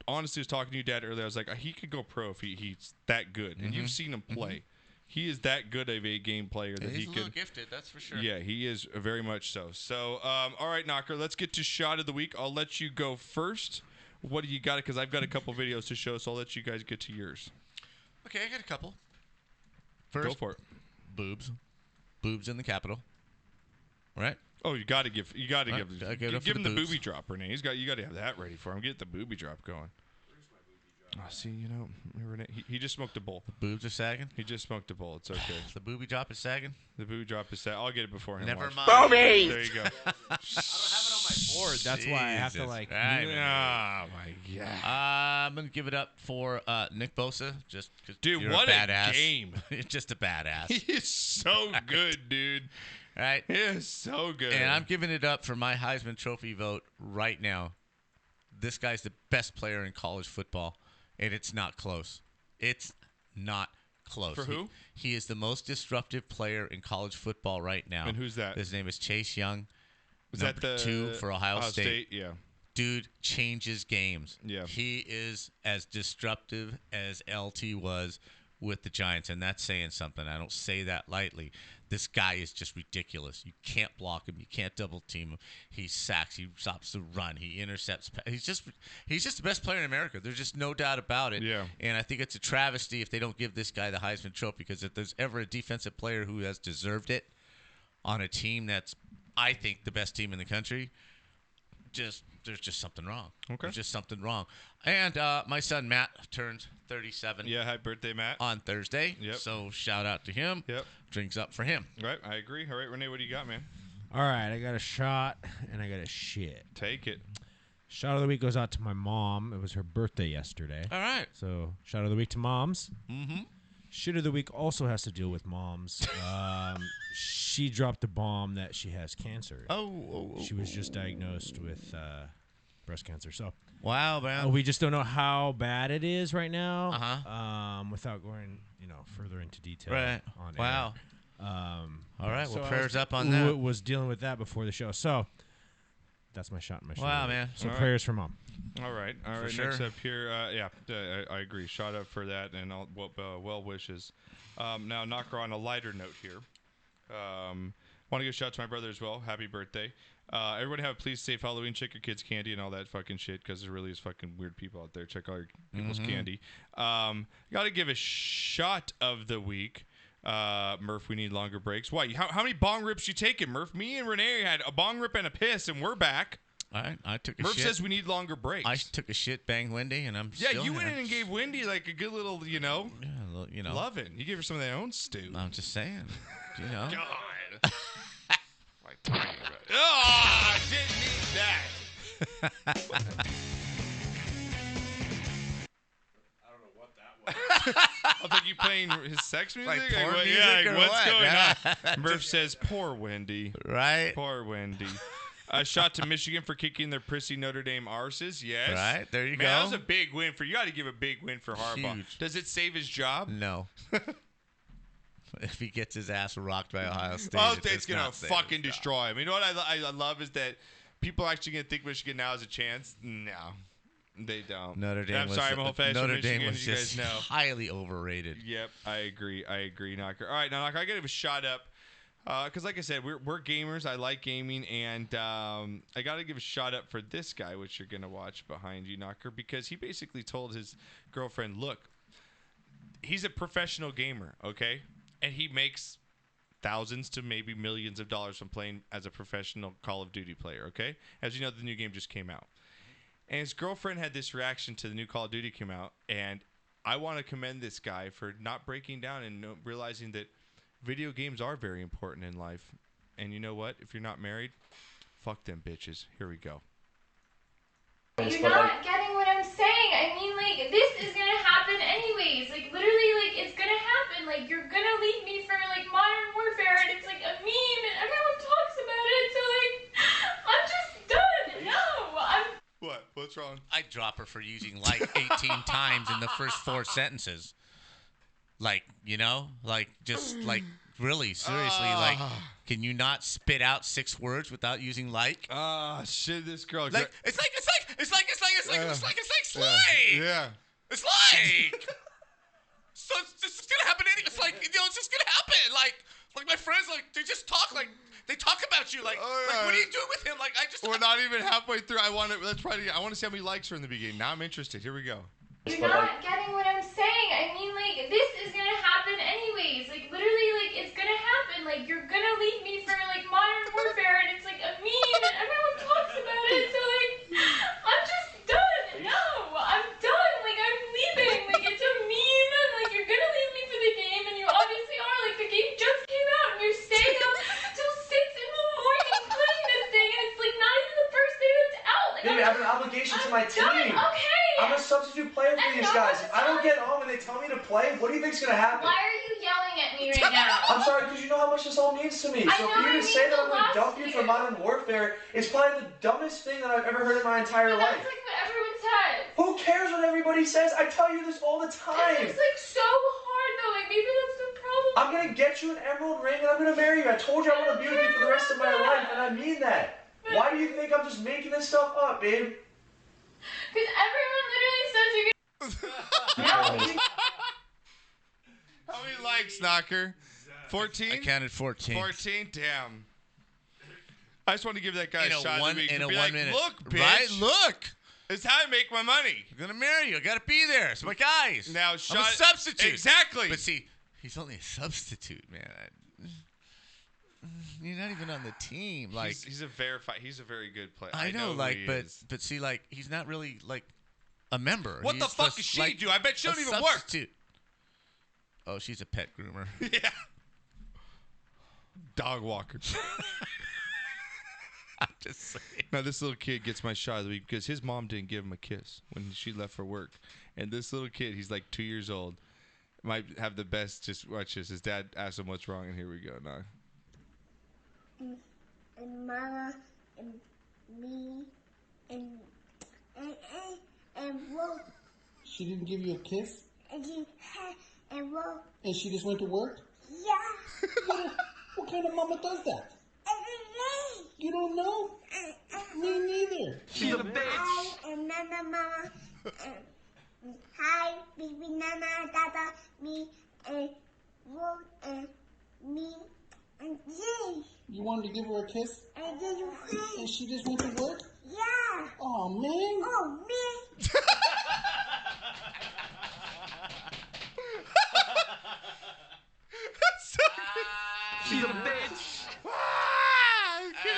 honestly was talking to you, Dad, earlier. I was like, he could go pro if he's that good. And you've seen him play. Mm-hmm. He is that good of a game player that he's a little gifted, that's for sure. Yeah, he is very much so. So, all right, Knocker, let's get to Shot of the Week. I'll let you go first. What do you got? Because I've got a couple videos to show, so I'll let you guys get to yours. Okay, I got a couple. First, go for it. Boobs. Boobs in the Capitol. Right? Oh, you got to give give it him the boobs. booby drop, Renee. You got to have that ready for him. Get the booby drop going. Oh, see, Renee, he just smoked a bowl. The boobs are sagging. He just smoked a bowl. It's okay. The booby drop is sagging. The booby drop is sagging. I'll get it before him. Never watch. mind. There you go. I don't have it on my board. That's why I have to like. Oh my god. I'm gonna give it up for Nick Bosa, just because Dude, what a badass. game! Just a badass. He is so good, dude. Right? He is so good. And I'm giving it up for my Heisman Trophy vote right now. This guy's the best player in college football, and it's not close. It's not close. For who? He is the most disruptive player in college football right now. And who's that? His name is Chase Young. Is that the 2 for Ohio State? Yeah. Dude changes games. Yeah. He is as disruptive as LT was with the Giants, and that's saying something. I don't say that lightly. This guy is just ridiculous. You can't block him. You can't double team him. He sacks. He stops the run. He intercepts. He's just the best player in America. There's just no doubt about it. Yeah. And I think it's a travesty if they don't give this guy the Heisman Trophy, because if there's ever a defensive player who has deserved it on a team that's, I think, the best team in the country, there's just something wrong. Okay. There's just something wrong. And my son Matt turns 37. Yeah, happy birthday, Matt. On Thursday. Yep. So shout out to him. Yep. Drinks up for him. Right, I agree. All right, Renee, what do you got, man? All right, I got a shot and I got a shit. Take it. Shot of the week goes out to my mom. It was her birthday yesterday. All right. So shout of the week to moms. Mm-hmm. Shit of the week also has to deal with moms. She dropped the bomb that she has cancer. She was just diagnosed with breast cancer. So wow, man. we just don't know how bad it is right now. Uh-huh. Without going, further into detail. Right. On wow. Air. All right. So Well, I prayers was, up on that. Was dealing with that before the show. So that's my shot. My shot. Wow, man. So All prayers for mom. All right. For sure. Next up here, I agree. Shout out for that and all well wishes. Now, knocker on a lighter note here. Want to give a shout out to my brother as well. Happy birthday. Everybody have a please safe Halloween. Check your kids' candy and all that fucking shit, because there really is fucking weird people out there. Check all your people's candy. Got to give a shot of the week. Murph, we need longer breaks. Why? How many bong rips you taking, Murph? Me and Renee had a bong rip and a piss, and we're back. All right. I took a Murph shit. says we need longer breaks. I took a shit, banged Wendy, and I'm yeah, still you went here. in and gave Wendy like a good little, Yeah, loving. You gave her some of their own stew. I'm just saying. God. Like talking about it. Oh, I didn't need that. I don't know what that was. I think you playing his sex music. Like porn what, music yeah, or what's what? going Yeah. on? Murph says, "Poor Wendy." Right. Poor Wendy. A shot to Michigan for kicking their prissy Notre Dame arses. Yes. Right. There you Man, go. that was a big win for you. Got to give a big win for Harbaugh. Huge. Does it save his job? No. If he gets his ass rocked by Ohio State, Ohio it State's does gonna not save fucking his job. destroy him. You know what I love is that people are actually gonna think Michigan now has a chance. No, they don't. Notre Dame. I'm sorry, I'm a whole fan of Notre Michigan, Dame was as you just guys know. highly overrated. Yep, I agree, Knocker. All right, now Knocker, I gotta give a shot up. Because like I said, we're gamers. I like gaming, and I got to give a shout out for this guy, which you're going to watch behind you, Knocker, because he basically told his girlfriend, look, he's a professional gamer, okay? And he makes thousands to maybe millions of dollars from playing as a professional Call of Duty player, okay? As you know, the new game just came out. And his girlfriend had this reaction to the new Call of Duty came out, and I want to commend this guy for not breaking down and realizing that video games are very important in life. And you know what? If you're not married, fuck them bitches. Here we go. You're not getting what I'm saying. I mean, like, this is gonna happen anyways. Like, literally, like, it's gonna happen. Like, you're gonna leave me for, like, Modern Warfare, and it's, like, a meme, and everyone talks about it, so, like, I'm just done. No, I'm... What? What's wrong? I'd drop her for using like 18 times in the first 4 sentences. Like, just like really seriously, like, can you not spit out 6 words without using like? Shit, this girl. Like, it's like slang. Yeah. It's like. So it's just gonna happen. It's like, it's just gonna happen. Like my friends, like, they just talk like. They talk about you like what are you doing with him? Like, We're not even halfway through. I want to see how many likes are in the beginning. Now I'm interested. Here we go. You're not getting what I'm saying. I mean, like, this is gonna happen anyways. Like, literally, like, it's gonna happen. Like, you're gonna leave me for, like, Modern Warfare, and it's, like, Baby, I have an obligation to my team. Okay. I'm a substitute player for these guys. If I don't get on when they tell me to play, what do you think's gonna happen? Why are you yelling at me right now? I'm sorry, because you know how much this all means to me. So for you to say that I'm gonna dump you for Modern Warfare is probably the dumbest thing that I've ever heard in my entire life. That's like what everyone says. Who cares what everybody says? I tell you this all the time. It's like so hard though. Like maybe that's the problem. I'm gonna get you an emerald ring and I'm gonna marry you. I told you I want to be with you for the rest of my life, and I mean that. Why do you think I'm just making this stuff up, babe? Because everyone literally says you're gonna. How many likes, Knocker? 14? I counted 14. 14? Damn. I just want to give that guy a shot in a 1 minute. Look, bitch. Right? Look. It's how I make my money. I'm going to marry you. I got to be there. It's my guys. Now, I'm a substitute. Exactly. But see, he's only a substitute, man. You're not even on the team. Like he's a very good player. I know like, but see, like he's not really like a member. What the fuck does she do? I bet she don't even substitute. Oh, she's a pet groomer. Yeah. Dog walker. I'm just saying. Now this little kid gets my shot of the week because his mom didn't give him a kiss when she left for work, and this little kid, he's like 2 years old, might have the best. Just watch this. His dad asked him what's wrong, and here we go now. And Mama and me and Wolf. She didn't give you a kiss? And Wolf. And she just went to work? Yeah. What kind of mama does that? You don't know? Me neither. She's a bitch. Hi, and Nana Mama. Hi, baby Nana, Dada, me, and Wolf, and me. And Jay. You wanted to give her a kiss? And then you went. And she just went to work? Yeah. Oh, man. Oh, man. She's a bitch.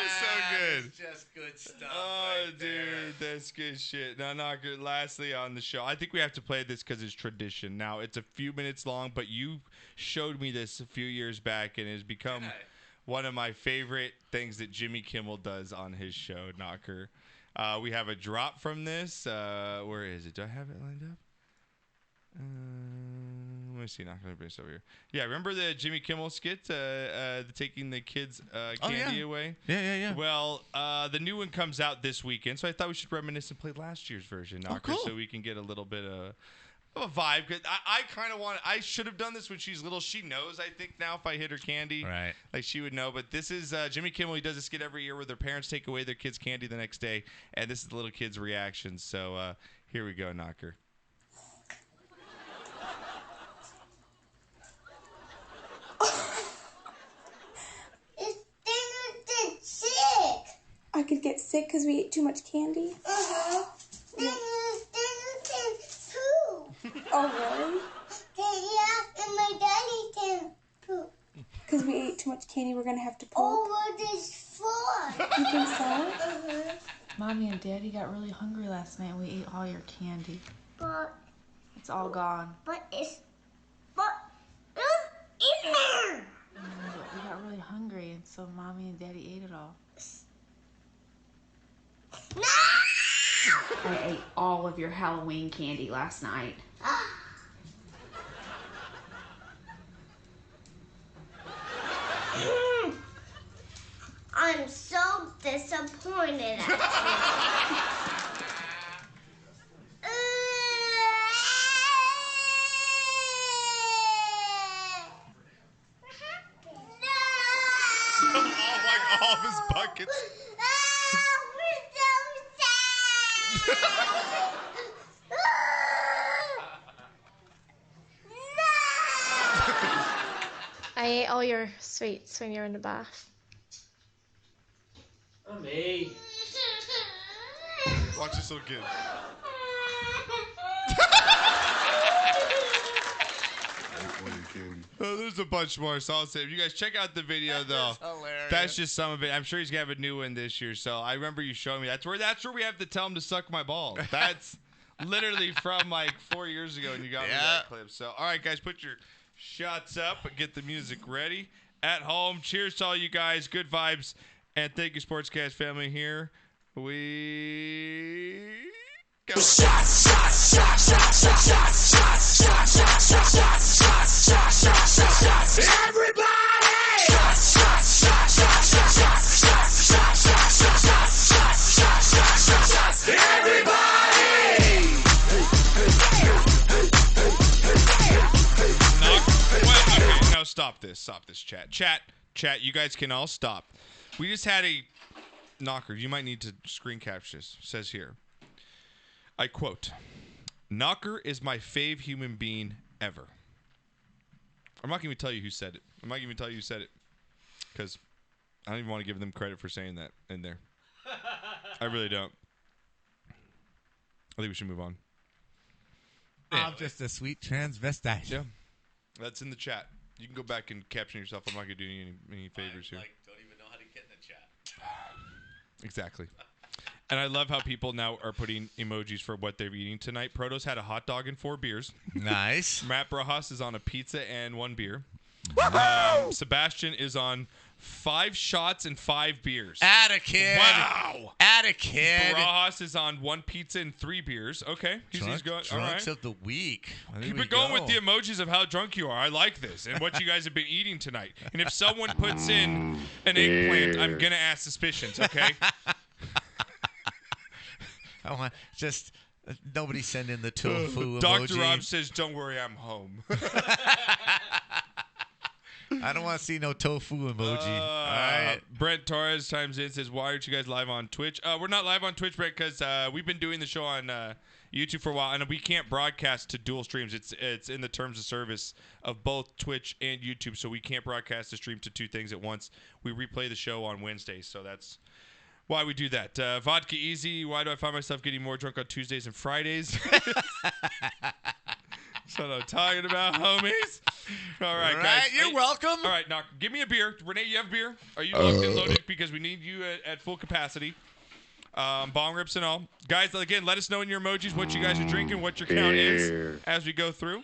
So good. That's just good stuff. Oh, right dude, there. that's good shit. Now, Knocker, lastly on the show, I think we have to play this because it's tradition. Now, it's a few minutes long, but you showed me this a few years back, and it has become one of my favorite things that Jimmy Kimmel does on his show, Knocker. We have a drop from this. Where is it? Do I have it lined up? Let me see. Not gonna bring this over here. Yeah, remember the Jimmy Kimmel skit, taking the kids' candy away? Yeah. Well, the new one comes out this weekend, so I thought we should reminisce and play last year's version, Knocker, cool. so we can get a little bit of a vibe. Cause I kind of want. I should have done this when she's little. She knows, I think, now if I hit her candy, right? Like she would know. But this is Jimmy Kimmel. He does a skit every year where their parents take away their kids' candy the next day, and this is the little kids' reaction. So here we go, Knocker. I could get sick because we ate too much candy. Uh-huh. Yeah. Too. Oh, really? Yeah, and my daddy can poop. Because we ate too much candy, we're going to have to poop. Oh, what is for? You think so? Uh-huh. Mommy and Daddy got really hungry last night and we ate all your candy. But It's all gone. in there. But we got really hungry and so Mommy and Daddy ate it all. I ate all of your Halloween candy last night. I'm so disappointed at you. All of his buckets. I ate all your sweets when you were in the bath. Me. Watch this little kid. Oh, there's a bunch more, so I'll say if you guys check out the video though. Hilarious. That's just some of it. I'm sure he's gonna have a new one this year. So I remember you showing me. That's where we have to tell him to suck my balls. That's literally from like 4 years ago, and you got me that clip. So all right, guys, put your shots up and get the music ready at home. Cheers to all you guys. Good vibes, and thank you, Sportscast family. Here we go. Now stop this, chat. You guys can all stop. We just had a knocker. You might need to screen capture this. It says here, I quote, "Knocker is my fave human being ever." I'm not going to tell you who said it. Because I don't even want to give them credit for saying that in there. I really don't. I think we should move on. I'm just a sweet transvestite. Yeah. That's in the chat. You can go back and caption yourself. I'm not going to do you any favors here. Don't even know how to get in the chat. Exactly. And I love how people now are putting emojis for what they're eating tonight. Proto's had a hot dog and 4 beers. Nice. Matt Brajas is on a pizza and 1 beer. Sebastian is on 5 shots and 5 beers. Atta kid. Wow. Atta kid. Brajas is on 1 pizza and 3 beers. Okay. He's going. All right. Drunks of the week. Keep it going with the emojis of how drunk you are. I like this and what you guys have been eating tonight. And if someone puts in an eggplant, I'm going to ask suspicions, okay? I want just nobody send in the tofu emoji. Dr. Rob says, "Don't worry, I'm home." I don't want to see no tofu emoji. All right. Brent Torres chimes in, says, "Why aren't you guys live on Twitch?" We're not live on Twitch, Brent, because we've been doing the show on YouTube for a while, and we can't broadcast to dual streams. It's in the terms of service of both Twitch and YouTube, so we can't broadcast the stream to 2 things at once. We replay the show on Wednesdays, so that's why we do that. Vodka Easy, why do I find myself getting more drunk on Tuesdays and Fridays? That's what I'm talking about, homies. All right, guys. You're welcome. All right, now give me a beer. Renee, you have beer? Are you locked and loaded? Because we need you at full capacity. Bong rips and all. Guys, again, let us know in your emojis what you guys are drinking, what your count is as we go through.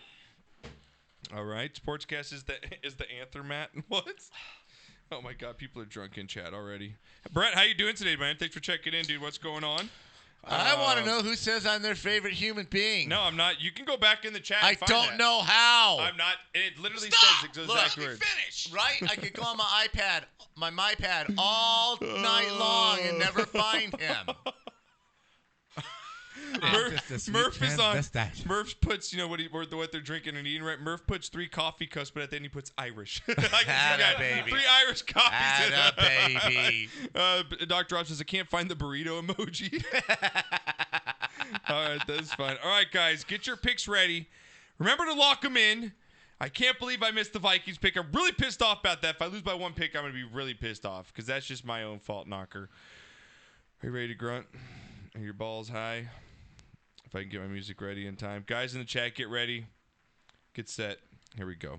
All right. Sportscast is the anther, Matt. What? Oh, my God. People are drunk in chat already. Brett, how you doing today, man? Thanks for checking in, dude. What's going on? I want to know who says I'm their favorite human being. No, I'm not. You can go back in the chat and I find don't that. know how. I'm not. It literally Stop! says Look, exact words. finish. Right? I could go on my iPad, my MyPad all night long and never find him. Murph is on. Murph puts, what they're drinking and eating, right? Murph puts 3 coffee cups, but then he puts Irish. Atta baby. 3 Irish coffees. Atta baby. Dr. Rob says, I can't find the burrito emoji. All right, that's fine. All right, guys, get your picks ready. Remember to lock them in. I can't believe I missed the Vikings pick. I'm really pissed off about that. If I lose by 1 pick, I'm going to be really pissed off because that's just my own fault, knocker. Are you ready to grunt? Are your balls high? If I can get my music ready in time. Guys in the chat, get ready. Get set. Here we go.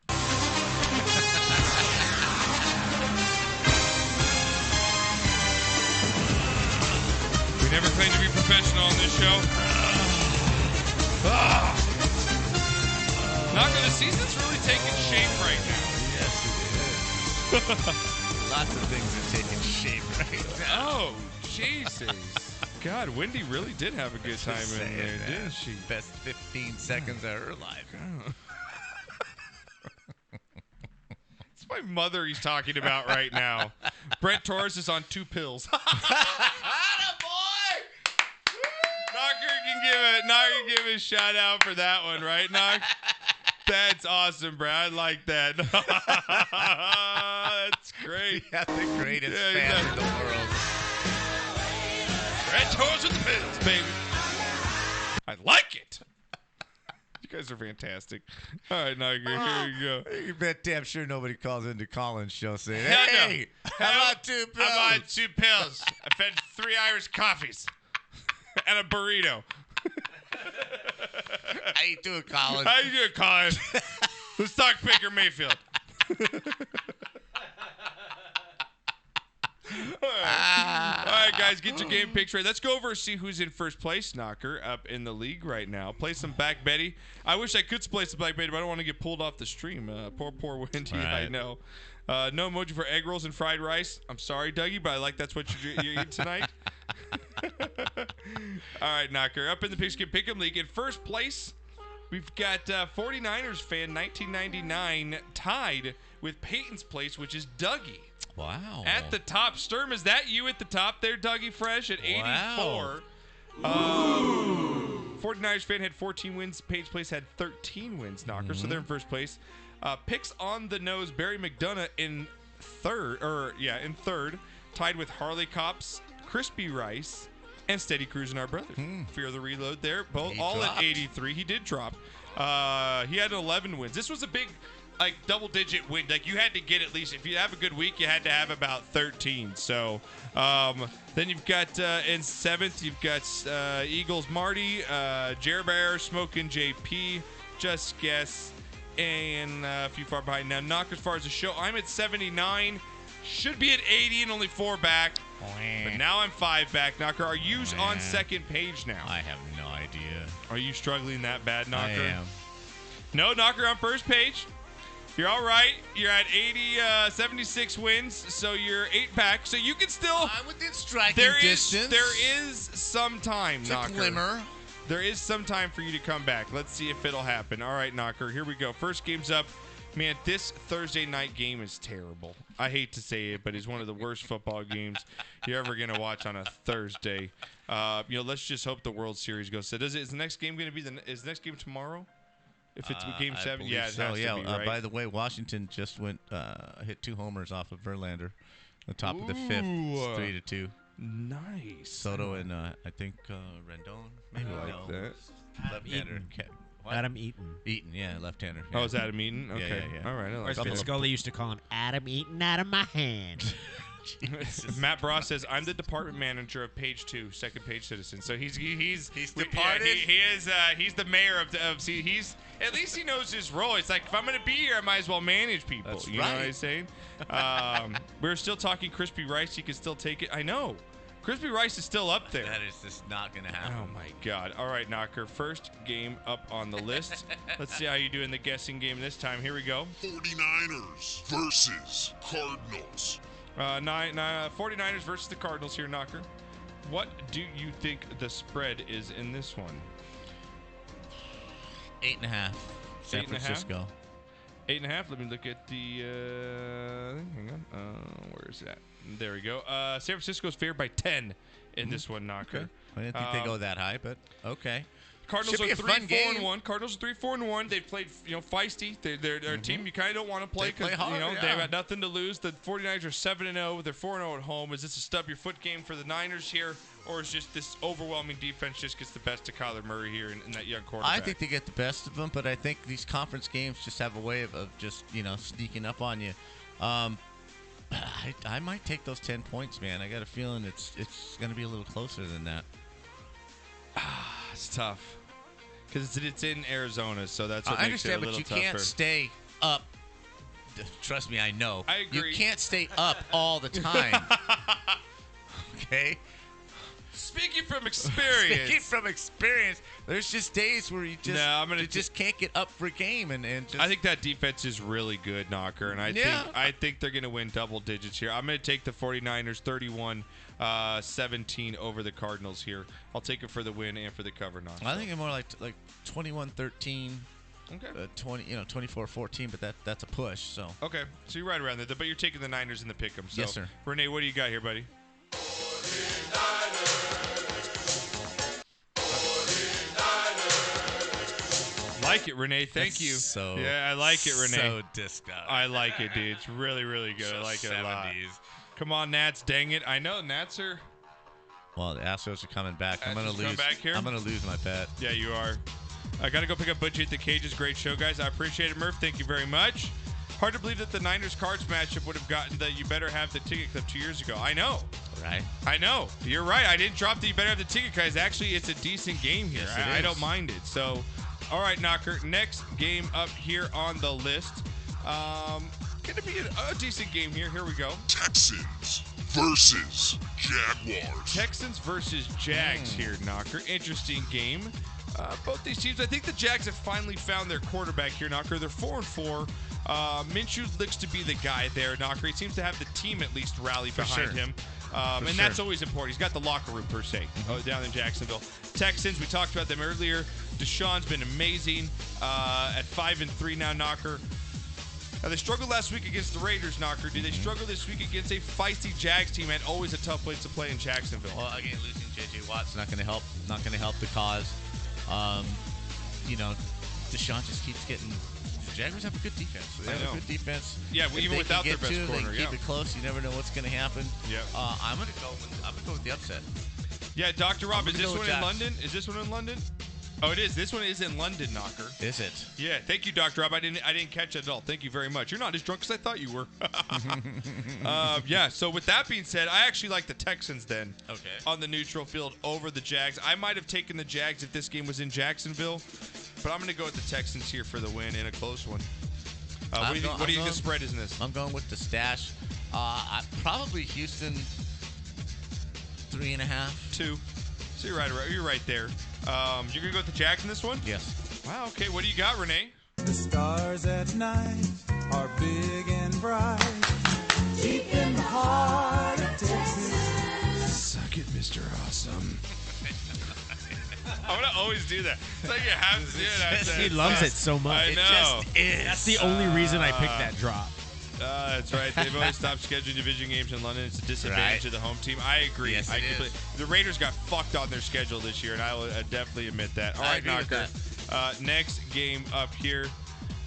We never claim to be professional on this show. Knocker, the season's really taking shape right now. Yes, it is. Lots of things are taking shape right now. Oh, Jesus. God, Wendy really did have a good time in there, didn't she? Best 15 seconds of her life. It's my mother he's talking about right now. Brent Torres is on 2 pills. Knocker can give a shout out for that one, right, Knock? That's awesome, bro. I like that. That's great. Yeah, the greatest fan in the world. Red Toes with the pills, baby. I like it. You guys are fantastic. All right, Knocker, here we go. You bet damn sure nobody calls into Colin's show saying, Hell hey, no. how about 2 pills? I'm on 2 pills. I fed 3 Irish coffees and a burrito. How you doing, Colin? How you doing, Colin? Let's talk Baker Mayfield. All right, guys, get your game picks ready. Let's go over and see who's in first place, Knocker, up in the league right now. Play some Back Betty. I wish I could play some Back Betty, but I don't want to get pulled off the stream. Poor Wendy, right. I know. No emoji for egg rolls and fried rice. I'm sorry, Dougie, but I like that's what you're eating tonight. All right, Knocker. Up in the Pigskin Pick'em League in first place, we've got 49ers fan 1999 tied with Peyton's place, which is Dougie. Wow. At the top. Sturm, is that you at the top there, Dougie Fresh, at 84? Wow. 49ers fan had 14 wins. Peyton's place had 13 wins, Knocker. So they're in first place. Picks on the nose, Barry McDonough in third, tied with Harley Cops, Crispy Rice, and Steady Cruising Our Brothers. Fear the Reload there. Both He all dropped. at 83. He did drop. He had 11 wins. This was a big, like, double-digit win. Like, you had to get at least, if you have a good week, you had to have about 13. So then you've got in seventh, you've got Eagles Marty, Jer Bear, Smokin' JP, Just Guess, and a few far behind. Now, Knock, as far as the show, I'm at 79. Should be at 80 and only 4 back. But now I'm 5 back. Knocker, are you on second page now? I have no idea. Are you struggling that bad, Knocker? I am. No, Knocker on first page. You're all right. You're at 76 wins, so you're 8 back. So you can still. I'm within striking distance. There is some time, It's a Knocker. glimmer. There is some time for you to come back. Let's see if it'll happen. All right, Knocker, here we go. First game's up. Man, this Thursday night game is terrible. I hate to say it, but it's one of the worst football games you're ever going to watch on a Thursday. Let's just hope the World Series goes. So is the next game going to be is the next game tomorrow? If it's game 7, believe it so. has to be, right? By the way, Washington just hit 2 homers off of Verlander. The top of the 5th, 3-2. Nice. Soto and I think Rendon. Maybe I like that. Left-hander. Adam Eaton. Eaton, yeah, left-hander. Oh, is Adam Eaton? Okay. Yeah. All right. I like Or that. Scully used to call him Adam Eaton out of my hand. Matt Bros says, I'm the department manager of Page 2, Second Page Citizen. So he's departed? He's the mayor of he's at least he knows his role. It's like, if I'm going to be here, I might as well manage people. That's you know what right. I'm saying? We're still talking Crispy Rice. He can still take it. I know. Crispy Rice is still up there. That is just not going to happen. Oh, my God. All right, Knocker. First game up on the list. Let's see how you do in the guessing game this time. Here we go. 49ers versus Cardinals. 49ers versus the Cardinals here, Knocker. What do you think the spread is in this one? 8.5. San Francisco. 8.5. Let me look at the hang on. Where is that? There we go. San Francisco's favored by 10 in this one, Knocker. Okay. I didn't think they go that high, but okay. Cardinals Should be are a fun 3-4-1. Cardinals are 3-4-1. They've played, feisty. They're a team you kind of don't want to play They play because hard, they've got nothing to lose. The 49ers are 7-0. They're 4-0 at home. Is this a stub your foot game for the Niners here, or is just this overwhelming defense just gets the best of Kyler Murray here in that young quarterback? I think they get the best of them, but I think these conference games just have a way of just sneaking up on you. I might take those 10 points, man. I got a feeling it's going to be a little closer than that. It's tough because it's in Arizona, so that's what I makes it a understand, little but you tougher. can't stay up. Trust me, I know. I agree. You can't stay up all the time. Okay? Speaking from experience. There's just days where you just can't get up for a game, and just, I think that defense is really good, Knocker, and I think they're going to win double digits here. I'm going to take the 49ers 31-17 over the Cardinals here. I'll take it for the win and for the cover, Knocker. I think it's more like 21-13. Okay. 24-14, but that's a push. So okay, so you're right around there, but you're taking the Niners in the pick'em. So, yes, sir. Renee, what do you got here, buddy? Like it, Renee. Thank you. Yeah, I like it, Renee. So disco. I like it, dude. It's really, really good. I like it a lot. Come on, Nats. Dang it. I know Nats are. Well, the Astros are coming back. I'm gonna Astros come lose. back here? I'm gonna lose my bet. Yeah, you are. I got to go pick up Butchie at the Cages. Great show, guys. I appreciate it, Murph. Thank you very much. Hard to believe that the Niners-Cards matchup would have gotten the You Better Have the Ticket clip 2 years ago. I know. Right. I know. You're right. I didn't drop the You Better Have the Ticket, guys. Actually, it's a decent game here. Yes, I don't mind it. So, all right, Knocker. Next game up here on the list. Going to be a decent game here. Here we go. Texans versus Jaguars. Texans versus Jags here, Knocker. Interesting game. Both these teams, I think the Jags have finally found their quarterback here, Knocker. They're 4-4. Minshew looks to be the guy there, Knocker. He seems to have the team at least rally behind him. And that's always important. He's got the locker room, per se, down in Jacksonville. Texans, we talked about them earlier. Deshaun's been amazing at 5-3 now, Knocker. Now, they struggled last week against the Raiders, Knocker. Do they struggle this week against a feisty Jags team and always a tough place to play in Jacksonville? Well, again, losing J.J. Watt's not going to help. Not going to help the cause. Deshaun just keeps getting. The Jaguars have a good defense. They have a good defense. Yeah, even without their best corner, they keep it close. You never know what's going to happen. Yeah. I'm going to go with the upset. Yeah, Dr. Rob, is this one in London? Is this one in London? Oh, it is. This one is in London, Knocker. Is it? Yeah. Thank you, Dr. Rob. I didn't catch it at all. Thank you very much. You're not as drunk as I thought you were. Yeah. So with that being said, I actually like the Texans then. Okay. On the neutral field over the Jags. I might have taken the Jags if this game was in Jacksonville, but I'm going to go with the Texans here for the win in a close one. What do you think the spread is in this? I'm going with the stash. Probably Houston 3.5. 2. So you're right there. You're going to go with the Jags in this one? Yes. Wow, okay. What do you got, Renee? The stars at night are big and bright, deep in the heart of Texas. Suck it, Mr. Awesome. I'm going to always do that. It's like you have to do it. He loves it so much. I know. That's the only reason I picked that drop. That's right. They've always stopped scheduling division games in London. It's a disadvantage to the home team. I agree. Yes, The Raiders got fucked on their schedule this year, and I will definitely admit that. All right, Knocker. Next game up here.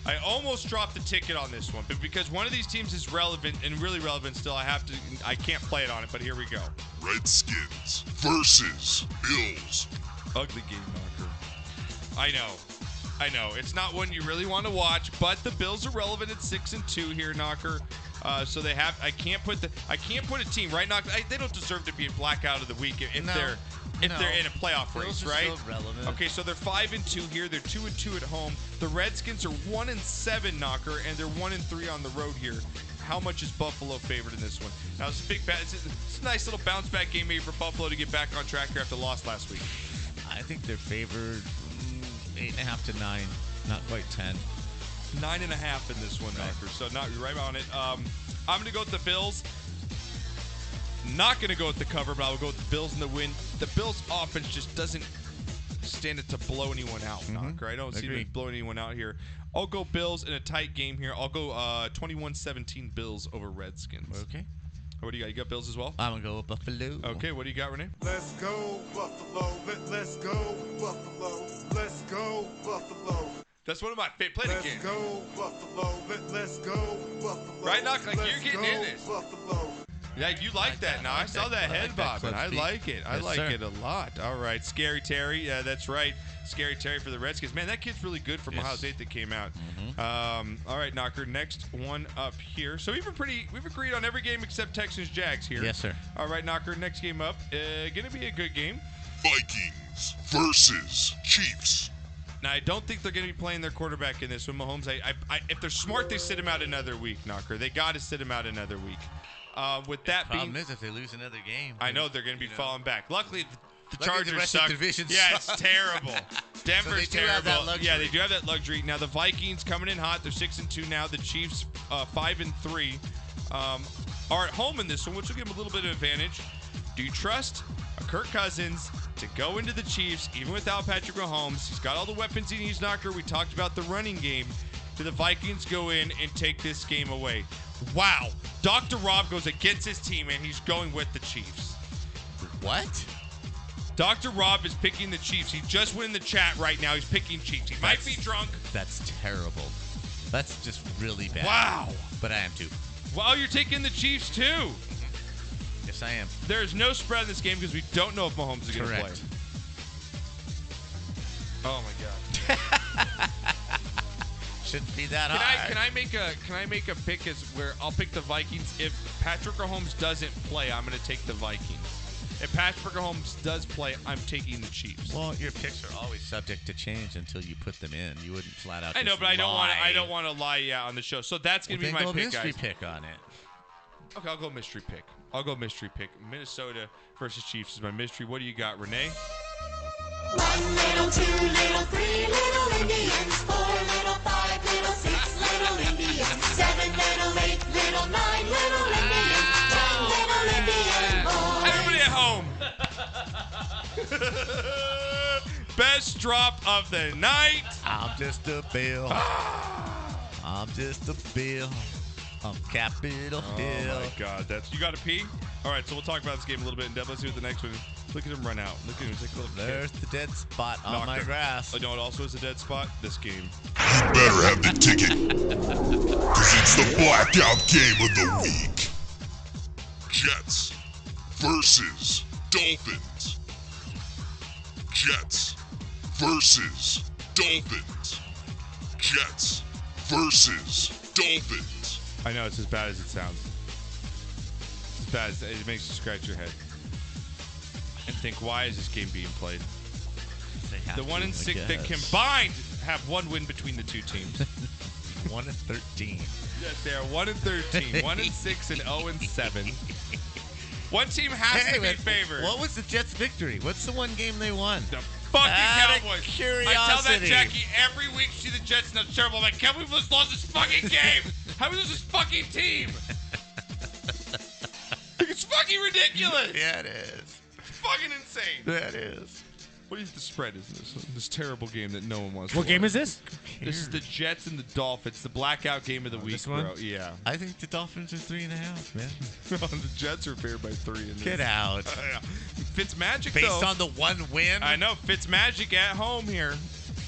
I almost dropped the ticket on this one, but because one of these teams is relevant and really relevant still, I can't play it on it, but here we go. Redskins versus Bills. Ugly game, Knocker. I know. It's not one you really want to watch, but the Bills are relevant at 6-2 here, Knocker. So they have. I can't put a team right now. They don't deserve to be blackout of the week if they're in a playoff race, right? Still relevant. Okay, so they're 5-2 here. They're 2-2 at home. The Redskins are 1-7, Knocker, and they're 1-3 on the road here. How much is Buffalo favored in this one? Now it's a big it's a nice little bounce back game maybe for Buffalo to get back on track here after the loss last week. I think they're favored 8.5 to 9, not quite 10. 9.5 in this one, Knocker. So you're right on it. I'm going to go with the Bills. Not going to go with the cover, but I'll go with the Bills in the win. The Bills offense just doesn't stand it to blow anyone out, Knocker. I don't see them blowing anyone out here. I'll go Bills in a tight game here. I'll go 21-17 Bills over Redskins. Okay. What do you got? You got Bills as well? I'm going to go with Buffalo. Okay, what do you got, Renee? Let's go, Buffalo. Let's go, Buffalo. Let's go, Buffalo. That's one of my favorite. Play it again. Let's go, Buffalo. Let's go, Buffalo. Right, Knock? Like you're getting in this. Buffalo. Yeah, you like that. Now I saw that head bobbing. I like it. I like it a lot. All right, Scary Terry. Yeah, that's right. Scary Terry for the Redskins. Man, that kid's really good from Ohio State that came out. All right, Knocker. Next one up here. So we've agreed on every game except Texans Jags here. Yes, sir. All right, Knocker. Next game up. Gonna be a good game. Vikings versus Chiefs. Now, I don't think they're going to be playing their quarterback in this one. Mahomes, if they're smart, they sit him out another week, Knocker. They got to sit him out another week. With that being, problem is if they lose another game, I know they're going to be falling back. Luckily, the Luckily, Chargers the rest suck. Of the division yeah, sucks. it's terrible. Denver's so they do have terrible. that luxury. Yeah, they do have that luxury. Now the Vikings coming in hot. They're 6-2 now. The Chiefs 5-3 are at home in this one, which will give them a little bit of advantage. Do you trust Kirk Cousins to go into the Chiefs, even without Patrick Mahomes? He's got all the weapons he needs, Knocker. We talked about the running game. Do the Vikings go in and take this game away? Wow. Dr. Rob goes against his team, and he's going with the Chiefs. What? Dr. Rob is picking the Chiefs. He just went in the chat right now. He's picking Chiefs. He might be drunk. That's terrible. That's just really bad. Wow. But I am too. Wow, you're taking the Chiefs too. Yes, I am. There's no spread in this game because we don't know if Mahomes is going to play. Oh my God. Shouldn't be that hard. Can I make a pick as where I'll pick the Vikings if Patrick Mahomes doesn't play? I'm going to take the Vikings. If Patrick Mahomes does play, I'm taking the Chiefs. Well, your picks are always subject to change until you put them in. You wouldn't flat out. I know, just but I lie. don't want to lie on the show. So that's going to be my pick, mystery guys. pick on it. Okay, I'll go mystery pick. Minnesota versus Chiefs is my mystery. What do you got, Renee? 1 little, 2 little, 3 little Indians, 4 little, 5 little, 6 little Indians, 7 little, 8 little, 9 little Indians, 10 little Indian boys. Everybody at home. Best drop of the night. I'm just a bill. I'm just a bill on Capitol Hill. Oh my God, you got to pee. All right, so we'll talk about this game a little bit in depth. Let's see what the next one is. Look at him run out. Look at him. Take a little There's the dead spot on my grass. You know what also is a dead spot? This game. You better have the ticket. Because it's the blackout game of the week. Jets versus Dolphins. Jets versus Dolphins. Jets versus Dolphins. I know it's as bad as it sounds. It's as bad as it makes you scratch your head and think, why is this game being played? The 1 and 6 that combined have one win between the two teams. 1 and 13. Yes, they are 1 and 13, 1 and 6, and 0 and 7. One team has to be favored. What was the Jets' victory? What's the one game they won? The fucking Cowboys. Curiosity. I tell that Jackie every week. See the Jets and that's terrible. I'm like, can't believe we lost this fucking game. How do we lose this fucking team? It's fucking ridiculous. Yeah, it is. It's fucking insane. That is. What do you think the spread is in this terrible game that no one wants to What game is this? This is the Jets and the Dolphins, the blackout game of the week, this one? bro. Yeah. I think the Dolphins are 3.5, man. The Jets are favored by 3 in this. Get out. Fitzmagic, Based though. on the one win? I know. Fitzmagic at home here.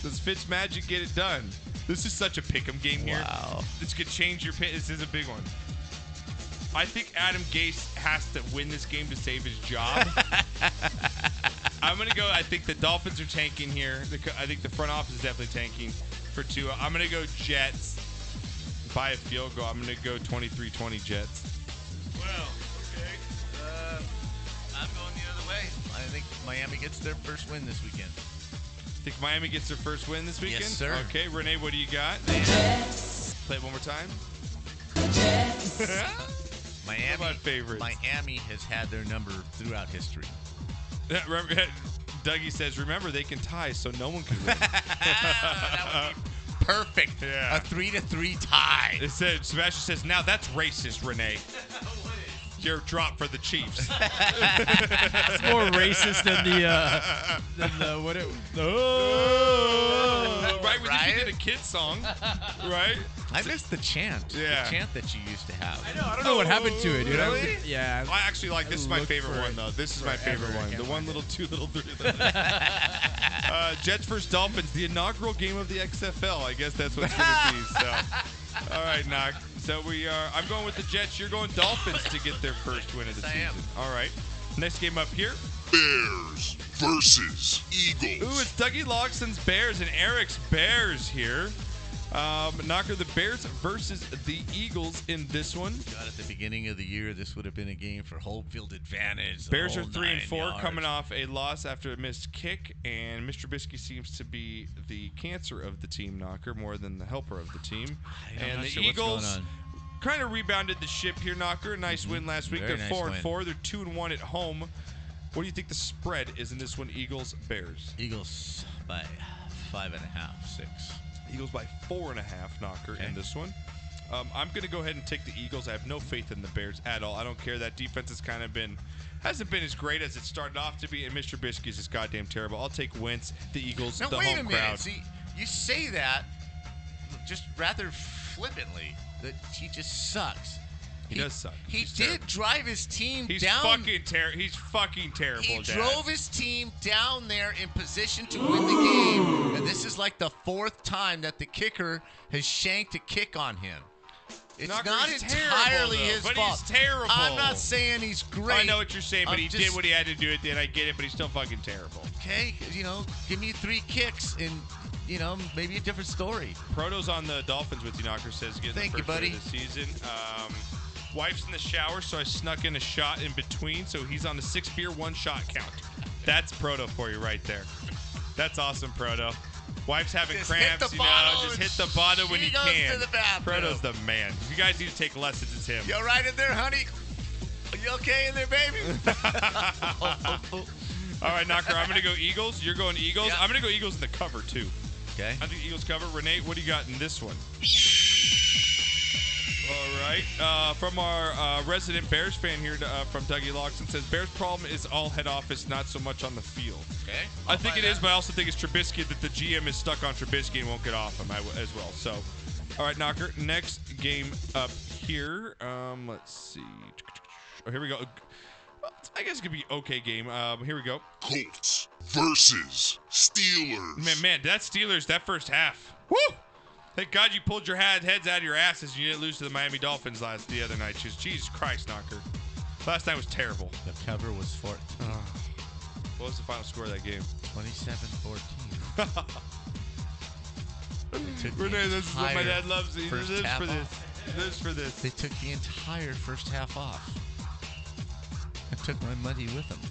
Does Fitzmagic get it done? This is such a pick'em game here. Wow. This could change your pick. This is a big one. I think Adam Gase has to win this game to save his job. I'm going to go. I think the Dolphins are tanking here. I think the front office is definitely tanking for Tua. I'm going to go Jets by a field goal. I'm going to go 23-20 Jets. Well, okay. I'm going the other way. I think Miami gets their first win this weekend. Think Miami gets their first win this weekend? Yes, sir. Okay, Renee, what do you got? Jets. Play it one more time. Jets. Miami, my favorites. Miami has had their number throughout history. Dougie says, remember, they can tie, so no one can win. That would be perfect. Yeah. A 3-3 tie. It said, Sebastian says, now that's racist, Renee. Your drop for the Chiefs. It's more racist than the what it. Oh, right, we just did a kid song, right? I missed the chant. Yeah. The chant that you used to have. I don't know what happened to it, dude. Really? Yeah. I actually like this. Is my favorite one though. This is my favorite one. The 1 little, 2 little, 3 little. Jets versus Dolphins, the inaugural game of the XFL. I guess that's what it's gonna be. So, all right, Knock. So I'm going with the Jets. You're going Dolphins to get their first win of the season. All right. Next game up here. Bears versus Eagles. Ooh, it's Dougie Logson's Bears and Eric's Bears here. Knocker, the Bears versus the Eagles in this one. God, at the beginning of the year, this would have been a game for home field advantage. Bears are 3-4, coming off a loss after a missed kick, and Mr. Trubisky seems to be the cancer of the team, Knocker, more than the helper of the team. And the Eagles kind of rebounded the ship here, Knocker. A nice win last week. Very They're nice 4-4. They're 2-1 at home. What do you think the spread is in this one, Eagles-Bears? Eagles by 5.5, 6. Eagles by 4.5, Knocker, in this one. I'm going to go ahead and take the Eagles. I have no faith in the Bears at all. I don't care. That defense has kind of hasn't been as great as it started off to be, and Mr. Trubisky is just goddamn terrible. I'll take Wentz, the Eagles, now, the wait home a minute. crowd. See, you say that just rather flippantly, that he just sucks. He does suck. He did drive his team He's down. He's fucking terrible, He Dad. drove his team down there in position to win the game, and this is like the 4th time that the kicker has shanked a kick on him. It's Knocker, not he's entirely terrible, his but fault. he's terrible. I'm not saying he's great. I know what you're saying, but I'm he did what he had to do at the end. I get it, but he's still fucking terrible. Okay, give me 3 kicks and, maybe a different story. Proto's on the Dolphins with you, Knocker, says getting Thank the you, first buddy. win of the season. Wife's in the shower, so I snuck in a shot in between, so he's on a 6-beer, 1-shot count. That's Proto for you right there. That's awesome, Proto. Wife's having Just cramps, hit the bottle just and hit the bottle when she you goes can. to the bathroom. Proto's the man. If you guys need to take lessons, it's him. You all right in there, honey? Are you okay in there, baby? All right, Knocker. I'm going to go Eagles. You're going Eagles. Yeah. I'm going to go Eagles in the cover, too. Okay. I think Eagles cover. Renee, what do you got in this one? All right. From our resident Bears fan here from Dougie Loxton says, Bears' problem is all head office, not so much on the field. Okay. I think it is, but I also think it's Trubisky, that the GM is stuck on Trubisky and won't get off him as well. So, all right, Knocker. Next game up here. Let's see. Oh, here we go. Well, I guess it could be okay game. Here we go. Colts versus Steelers. Man, that Steelers, that first half. Woo! Thank God you pulled your heads out of your asses and you didn't lose to the Miami Dolphins the other night. Jesus Christ, Knocker. Last night was terrible. The cover was 14. What was the final score of that game? 27-14. Renee, this is what my dad loves. He lives for this. He lives for this. They took the entire first half off. I took my money with them.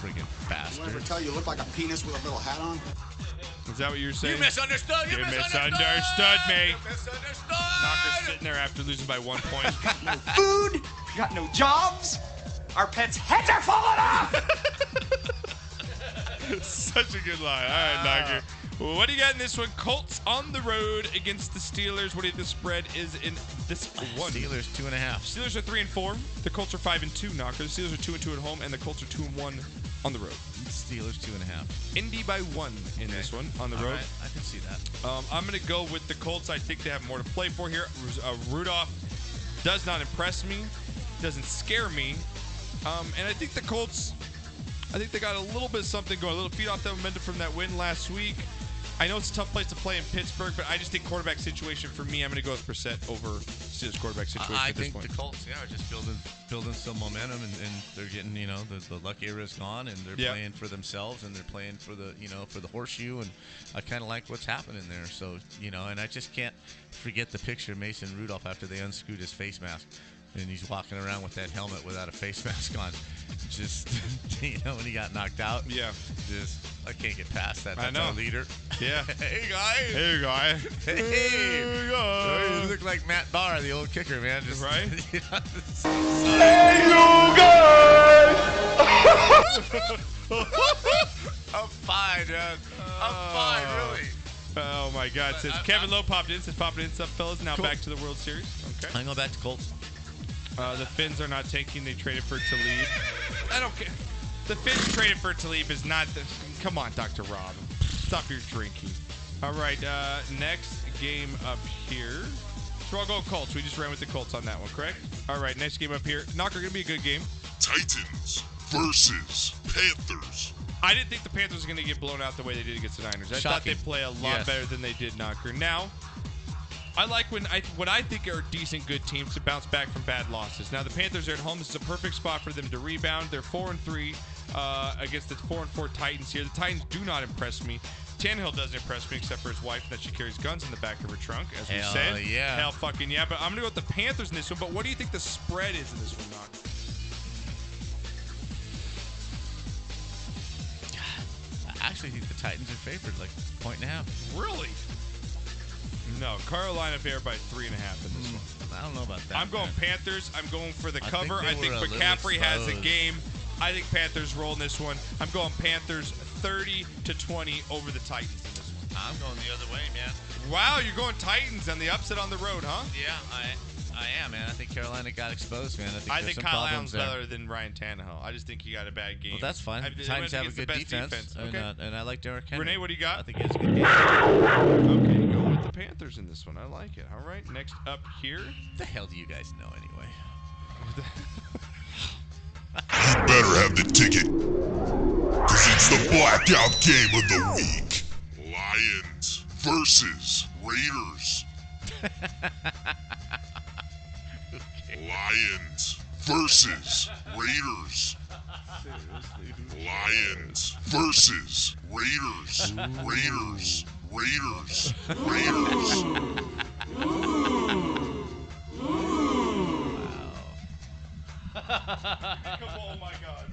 Friggin' bastard. Did I ever tell you look like a penis with a little hat on? Is that what you were saying? You misunderstood. You misunderstood me. Knocker's sitting there after losing by 1 point. No food. We got no jobs. Our pets' heads are falling off. Such a good line. All right, Knocker. What do you got in this one? Colts on the road against the Steelers. What do you think the spread is in this one? Steelers 2.5. Steelers are 3-4. The Colts are 5-2. Knocker. The Steelers are 2-2 at home, and the Colts are 2-1 on the road. Steelers 2.5. Indy by 1 in this one on the road. Right, I can see that. I'm going to go with the Colts. I think they have more to play for here. Rudolph does not impress me, doesn't scare me, and I think the Colts. I think they got a little bit of something going, a little feed off the momentum from that win last week. I know it's a tough place to play in Pittsburgh, but I just think quarterback situation for me, I'm going to go with Brissett over Steelers quarterback situation I at this think point. the Colts, are just building some momentum, and they're getting, the luck era is gone, and they're playing for themselves, and they're playing for the, for the horseshoe, and I kind of like what's happening there. So, and I just can't forget the picture of Mason Rudolph after they unscrewed his face mask. And he's walking around with that helmet without a face mask on. Just, when he got knocked out. Yeah. I can't get past that. That's I know. our leader. Yeah. Hey, guys. Hey, guy. Hey, guys. You look like Matt Barr, the old kicker, man. Just, right? Hey, you guys. I'm fine, man. I'm fine, really. Oh, my God. Says Kevin Lowe popped in. Says, popping in. Up, fellas. Now back to the World Series. Okay. I'm going back to Colts. The Finns are not tanking. They traded for Talib. I don't care. The Finns traded for Talib is not the... Come on, Dr. Rob. Stop your drinking. All right, next game up here. So I'll go Colts. We just ran with the Colts on that one, correct? All right, next game up here. Knocker, going to be a good game. Titans versus Panthers. I didn't think the Panthers were going to get blown out the way they did against the Niners. I thought they'd play a lot better than they did, Knocker. Now... I like what I think are decent, good teams to bounce back from bad losses. Now the Panthers are at home. This is a perfect spot for them to rebound. They're 4-3 against the 4-4 Titans here. The Titans do not impress me. Tannehill doesn't impress me except for his wife that she carries guns in the back of her trunk, as we said. Yeah. Hell fucking yeah. But I'm gonna go with the Panthers in this one. But what do you think the spread is in this one, Knock? I actually think the Titans are favored, like 1.5. Really? No, Carolina fair by 3.5 in this one. I don't know about that. I'm going Panthers. I'm going for the I cover. I think were a little McCaffrey has a exposed. game. I think Panthers roll in this one. I'm going Panthers 30-20 over the Titans in this one. I'm going the other way, man. Wow, you're going Titans on the upset on the road, huh? Yeah, I am, man. I think Carolina got exposed, man. I think Kyle Allen's better than Ryan Tannehill. I just think he got a bad game. Well, that's fine. The Titans have a good defense. Okay. And I like Derrick Henry. Renee, what do you got? I think he has a good defense. Okay, go with the Panthers in this one. I like it. All right, next up here. What the hell do you guys know anyway? You better have the ticket, because it's the blackout game of the week. Lions versus Raiders. Lions versus Raiders. Lions versus Raiders. Raiders. Raiders. Raiders. Oh my God.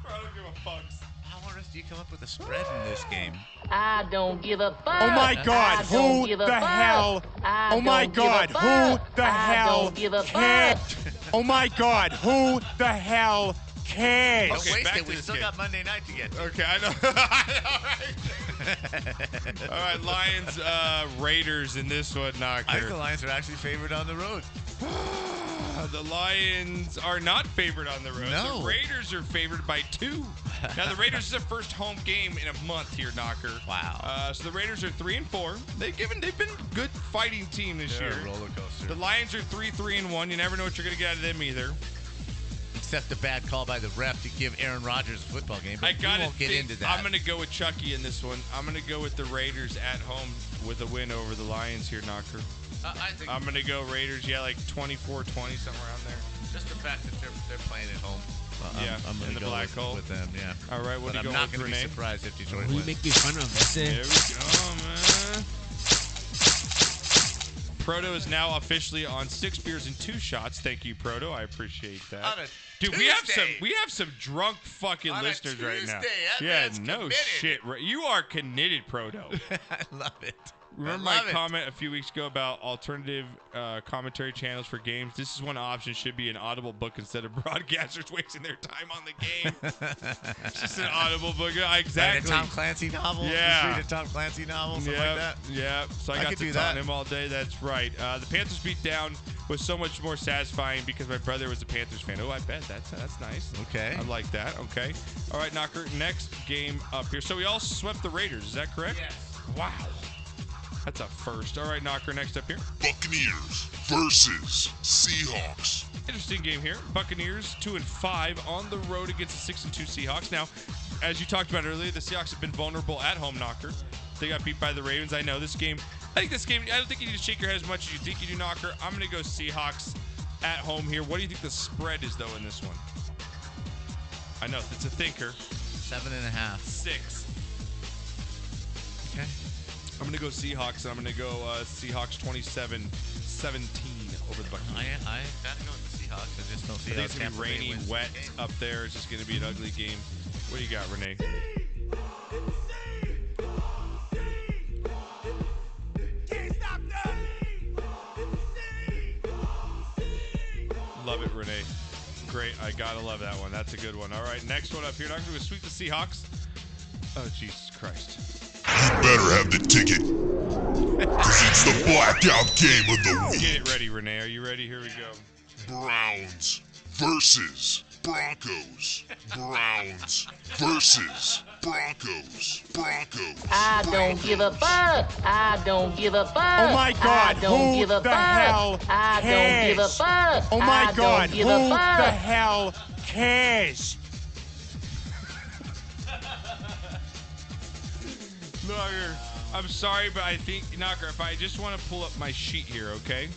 I don't give a fuck. How on earth do you come up with a spread in this game? I don't give a fuck. Oh my God, who the hell? Oh my God, who the hell cares? Oh my God, who the hell cares? Don't waste back it. to We this still game. got Monday night to get to. Okay, I know. All right, Lions, Raiders in this one, Knocker. I think the Lions are actually favored on the road. The Lions are not favored on the road. No. The Raiders are favored by 2. Now, the Raiders is their first home game in a month here, Knocker. Wow. So the Raiders are 3-4. They've been a good fighting team this They're year. a roller coaster. The Lions are 3-1. You never know what you're going to get out of them either. Except the bad call by the ref to give Aaron Rodgers a football game. But we won't get into that. I'm going to go with Chucky in this one. I'm going to go with the Raiders at home with a win over the Lions here, Knocker. I'm going to go Raiders, like 24-20, somewhere around there. Just the fact that they're playing at home. I'm going in to the go black hole with them, yeah. All right, what but do you I'm go not with, going to be Renee? surprised if Detroit We wins. make you fun of us. There we go, man. Proto is now officially on 6 beers and 2 shots. Thank you, Proto. I appreciate that. On a Dude, Tuesday. we have some drunk fucking On a listeners right now. Tuesday, that Yeah, man's no committed. shit. You are committed, Proto. I love it. Remember my comment a few weeks ago about alternative commentary channels for games? This is one option should be an Audible book instead of broadcasters wasting their time on the game. It's just an Audible book. Exactly. Right, a Tom Clancy novel? Yeah. Just read a Tom Clancy novel, something like that? Yeah. So I I got could to do talk that. to him all day. That's right. The Panthers beat down was so much more satisfying because my brother was a Panthers fan. Oh, I bet. That's nice. Okay. I like that. Okay. All right, Knocker. Next game up here. So we all swept the Raiders. Is that correct? Yes. Wow. That's a first. All right, Knocker, next up here. Buccaneers versus Seahawks. Interesting game here. Buccaneers 2-5 on the road against the 6-2 Seahawks. Now, as you talked about earlier, the Seahawks have been vulnerable at home, Knocker. They got beat by the Ravens. I know this game. I don't think you need to shake your head as much as you think you do, Knocker. I'm going to go Seahawks at home here. What do you think the spread is, though, in this one? I know, it's a thinker. 7.5. 6. Okay. I'm going to go Seahawks, and I'm going to go Seahawks 27-17 over the Buccaneers. I got to go with the Seahawks. I just don't see I how think it's going to Tampa be Bay rainy, wins wet the game. up there. It's just going to be an ugly game. What do you got, Renee? Love it, Renee. Great. I got to love that one. That's a good one. All right, next one up here. Not going to sweep the Seahawks. Oh, Jesus Christ. You better have the ticket. Because it's the blackout game of the week. Get it ready, Renee. Are you ready? Here we go. Browns versus Broncos. Browns versus Broncos. Broncos. I don't give a fuck. I don't give a fuck. Oh my God, I don't who give a the fuck. hell I don't give a cares? fuck. Oh my I God, don't who give a the fuck. hell cares? Knocker, I'm sorry, but I think, Knocker, if I just want to pull up my sheet here, okay?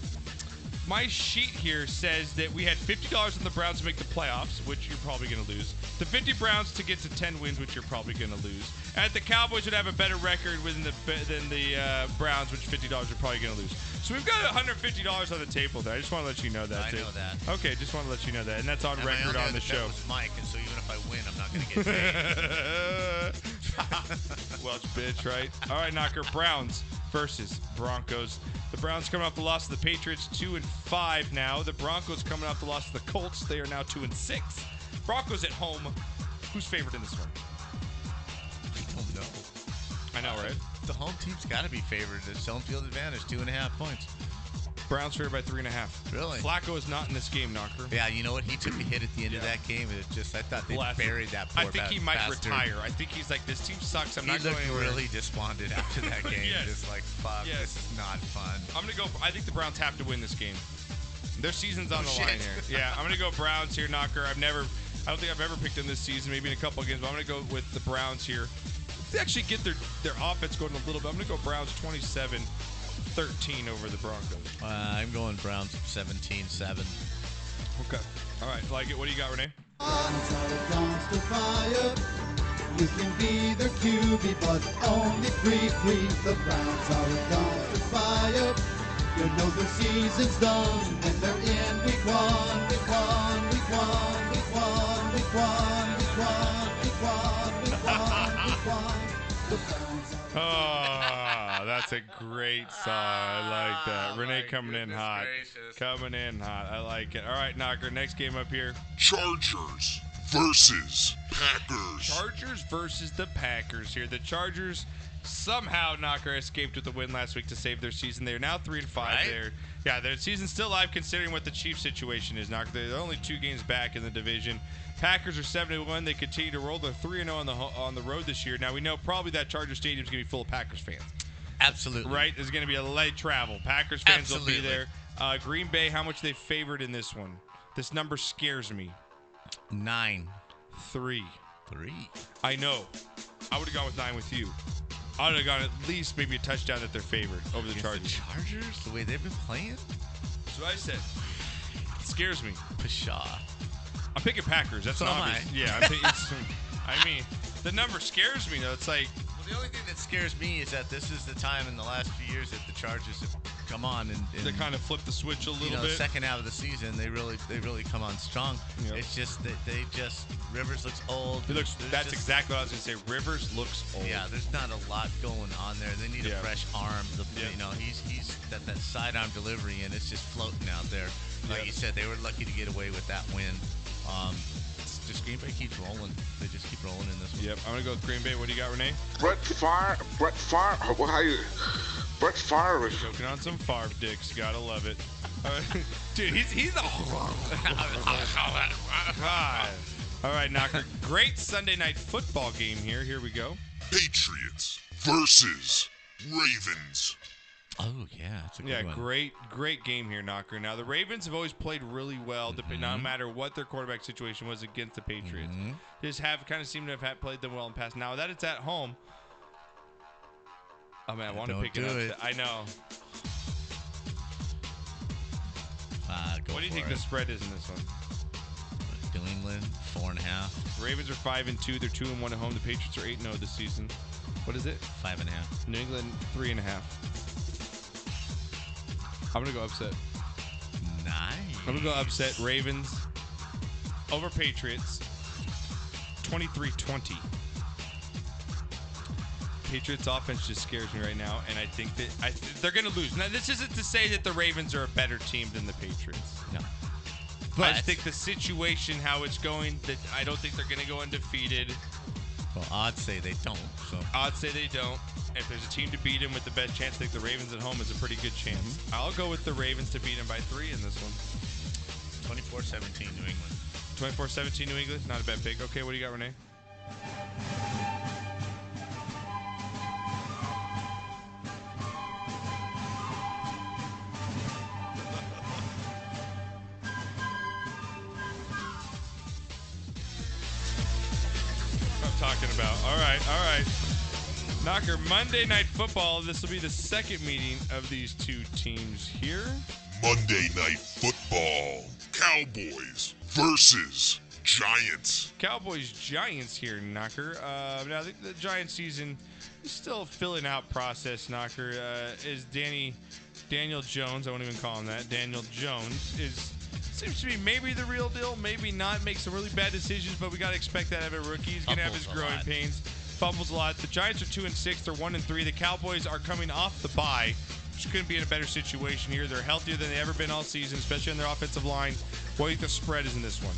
My sheet here says that we had $50 on the Browns to make the playoffs, which you're probably going to lose. The 50 Browns to get to 10 wins, which you're probably going to lose. And the Cowboys would have a better record than the Browns, which $50 are probably going to lose. So we've got $150 on the table there. I just want to let you know that, I too. know that. Okay, just want to let you know that. And that's on And my record only on the other bet show. was Mike, and so even if I win, I'm not going to get paid. Welch bitch, right? All right, Knocker. Browns versus Broncos. The Browns coming off the loss of the Patriots, 2-5 now. The Broncos coming off the loss of the Colts. They are now 2-6. Broncos at home. Who's favored in this one? I don't know. I know, right? The home team's got to be favored. It's home field advantage, 2.5 points. Browns favored by 3.5. Really? Flacco is not in this game, Knocker. Yeah, you know what? He took a hit at the end of that game, and it just, I thought they buried that poor I think he might bastard. retire. I think he's like, this team sucks. I'm He not going looked anywhere. really despondent after that game. Yes. Just like, fuck, Yes. this is not fun. I'm going to go. I think the Browns have to win this game. Their season's on the line here. Yeah, I'm going to go Browns here, Knocker. I don't think I've ever picked them this season, maybe in a couple of games, but I'm going to go with the Browns here. They actually get their offense going a little bit. I'm going to go Browns 27-13 over the Broncos. I'm going Browns 17-7. Okay. All right, like it. What do you got, Renee? You can be their QB, but only free. The Browns are a dumpster fire. You know the season's done when they're in week one. Week one, week one, week one, week one, week one, week one, week one, week one. The Browns are Oh, that's a great song. I like that. Renee coming in hot. gracious. Coming in hot. I like it. All right, Knocker. Next game up here. Chargers versus Packers. Chargers versus the Packers here. The Chargers somehow, Knocker, escaped with the win last week to save their season. They're now 3-5 Right? there. Yeah, their season's still alive considering what the Chiefs situation is, Knocker. They're only 2 games back in the division. Packers are 7-1. They continue to roll. They're 3-0 on the road this year. Now, we know probably that Charger Stadium is going to be full of Packers fans. Absolutely. Right? There's going to be a light travel. Packers fans will be Absolutely. there. Green Bay, how much they favored in this one? This number scares me. 9. 3. 3. I know. I would have gone with 9 with you. I would have gone at least maybe a touchdown that they're favored over the Chargers. The Chargers, the way they've been playing? That's what I said. It scares me. Pshaw. I'm picking Packers. That's So am obvious. I. Yeah, I mean, the number scares me though. It's like, Well, the only thing that scares me is that this is the time in the last few years that the Chargers have come on and they kind of flip the switch a little bit. Second half of the season, they really come on strong. Yep. It's just that Rivers looks old. That's exactly what I was gonna say. Rivers looks old. Yeah, there's not a lot going on there. They need a fresh arm. He's that sidearm delivery, and it's just floating out there. Like you said, they were lucky to get away with that win. Just Green Bay keeps rolling. They just keep rolling in this one. Yep, I'm gonna go with Green Bay. What do you got, Renee? Brett Favre. Brett Favre is Choking on some Favre dicks. Gotta love it. Dude, he's a. God. All right, Knocker. Great Sunday night football game here. Here we go. Patriots versus Ravens. Oh, yeah. That's a good one. Great game here, Knocker. Now, the Ravens have always played really well, no matter what their quarterback situation was against the Patriots. Just kind of seem to have played them well in the past. Now that it's at home, oh man, I want to pick it up. I know. What do you think the spread is in this one? New England 4.5. Ravens are 5-2. They're 2-1 at home. The Patriots are 8-0 this season. What is it? 5.5. New England 3.5. I'm gonna go upset. Nice. I'm gonna go upset. Ravens over Patriots. 23-20. Patriots offense just scares me right now, and I think that they're gonna lose. Now, this isn't to say that the Ravens are a better team than the Patriots. No. But I just think the situation, how it's going, that I don't think they're gonna go undefeated. Well, odds say they don't. So odds say they don't. If there's a team to beat them with the best chance, I think the Ravens at home is a pretty good chance. I'll go with the Ravens to beat them by 3 in this one. 24-17 New England. 24-17 New England? Not a bad pick. Okay, what do you got, Renee? I'm talking about. All right. Knocker, Monday Night Football. This will be the second meeting of these two teams here. Monday Night Football. Cowboys versus Giants. Cowboys-Giants here, Knocker. Now, the Giants season is still a filling out process, Knocker. Is Daniel Jones, I won't even call him that, Daniel Jones, seems to be maybe the real deal, maybe not. Makes some really bad decisions, but we got to expect that out of a rookie. He's going to have his growing pains. Fumbles a lot. The Giants are 2-6. They're 1-3. The Cowboys are coming off the bye, which couldn't be in a better situation here. They're healthier than they've ever been all season, especially on their offensive line. What do you think the spread is in this one?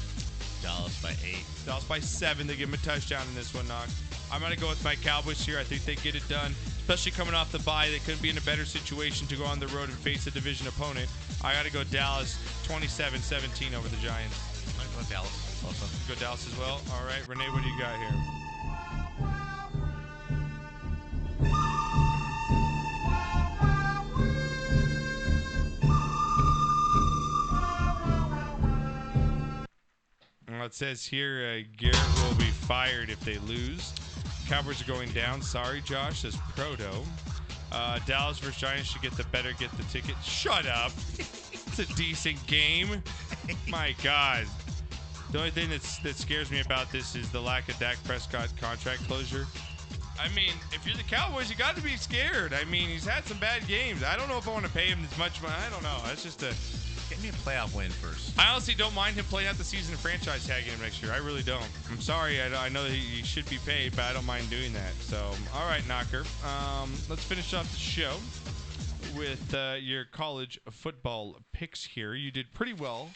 Dallas by 8. Dallas by 7. They give him a touchdown in this one, Knock. I'm going to go with my Cowboys here. I think they get it done, especially coming off the bye. They couldn't be in a better situation to go on the road and face a division opponent. I got to go Dallas 27-17 over the Giants. I'm going Dallas also. You go Dallas as well? All right, Renee, what do you got here? Well, it says here Garrett will be fired if they lose. Cowboys are going down. Sorry, Josh, says Proto. Dallas versus Giants should get the ticket. Shut up. It's a decent game. My God. The only thing that scares me about this is the lack of Dak Prescott contract closure. I mean, if you're the Cowboys, you got to be scared. I mean, he's had some bad games. I don't know if I want to pay him as much money. I don't know. That's just a... Get me a playoff win first. I honestly don't mind him playing out the season and franchise tagging him next year. I really don't. I'm sorry. I know that he should be paid, but I don't mind doing that. So, all right, Knocker. Let's finish off the show with your college football picks here. You did pretty well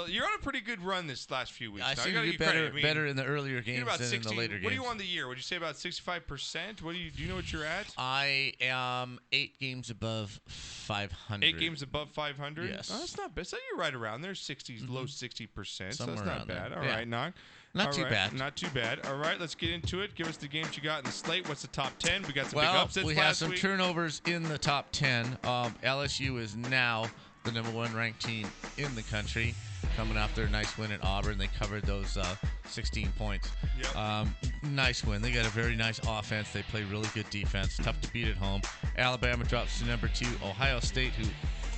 You're on a pretty good run this last few weeks. I now. seem You to gotta do give credit. better in the earlier games about than 60, in the later games. What are you on the year? Would you say about 65%? Do you know what you're at? I am 8 games above 500. 8 games above 500? Yes. Oh, that's not bad. So you're right around there, 60s, low 60%. So Somewhere that's not around bad. there. All Yeah. right, Knock. Not All too right, bad. Not too bad. All right, let's get into it. Give us the games you got in the slate. What's the top 10? We got some big upsets we have last some week. turnovers in the top 10. LSU is now the number 1 ranked team in the country, coming off their nice win at Auburn. They covered those 16 points. Yep. Nice win. They got a very nice offense. They play really good defense. Tough to beat at home. Alabama drops to number 2. Ohio State, who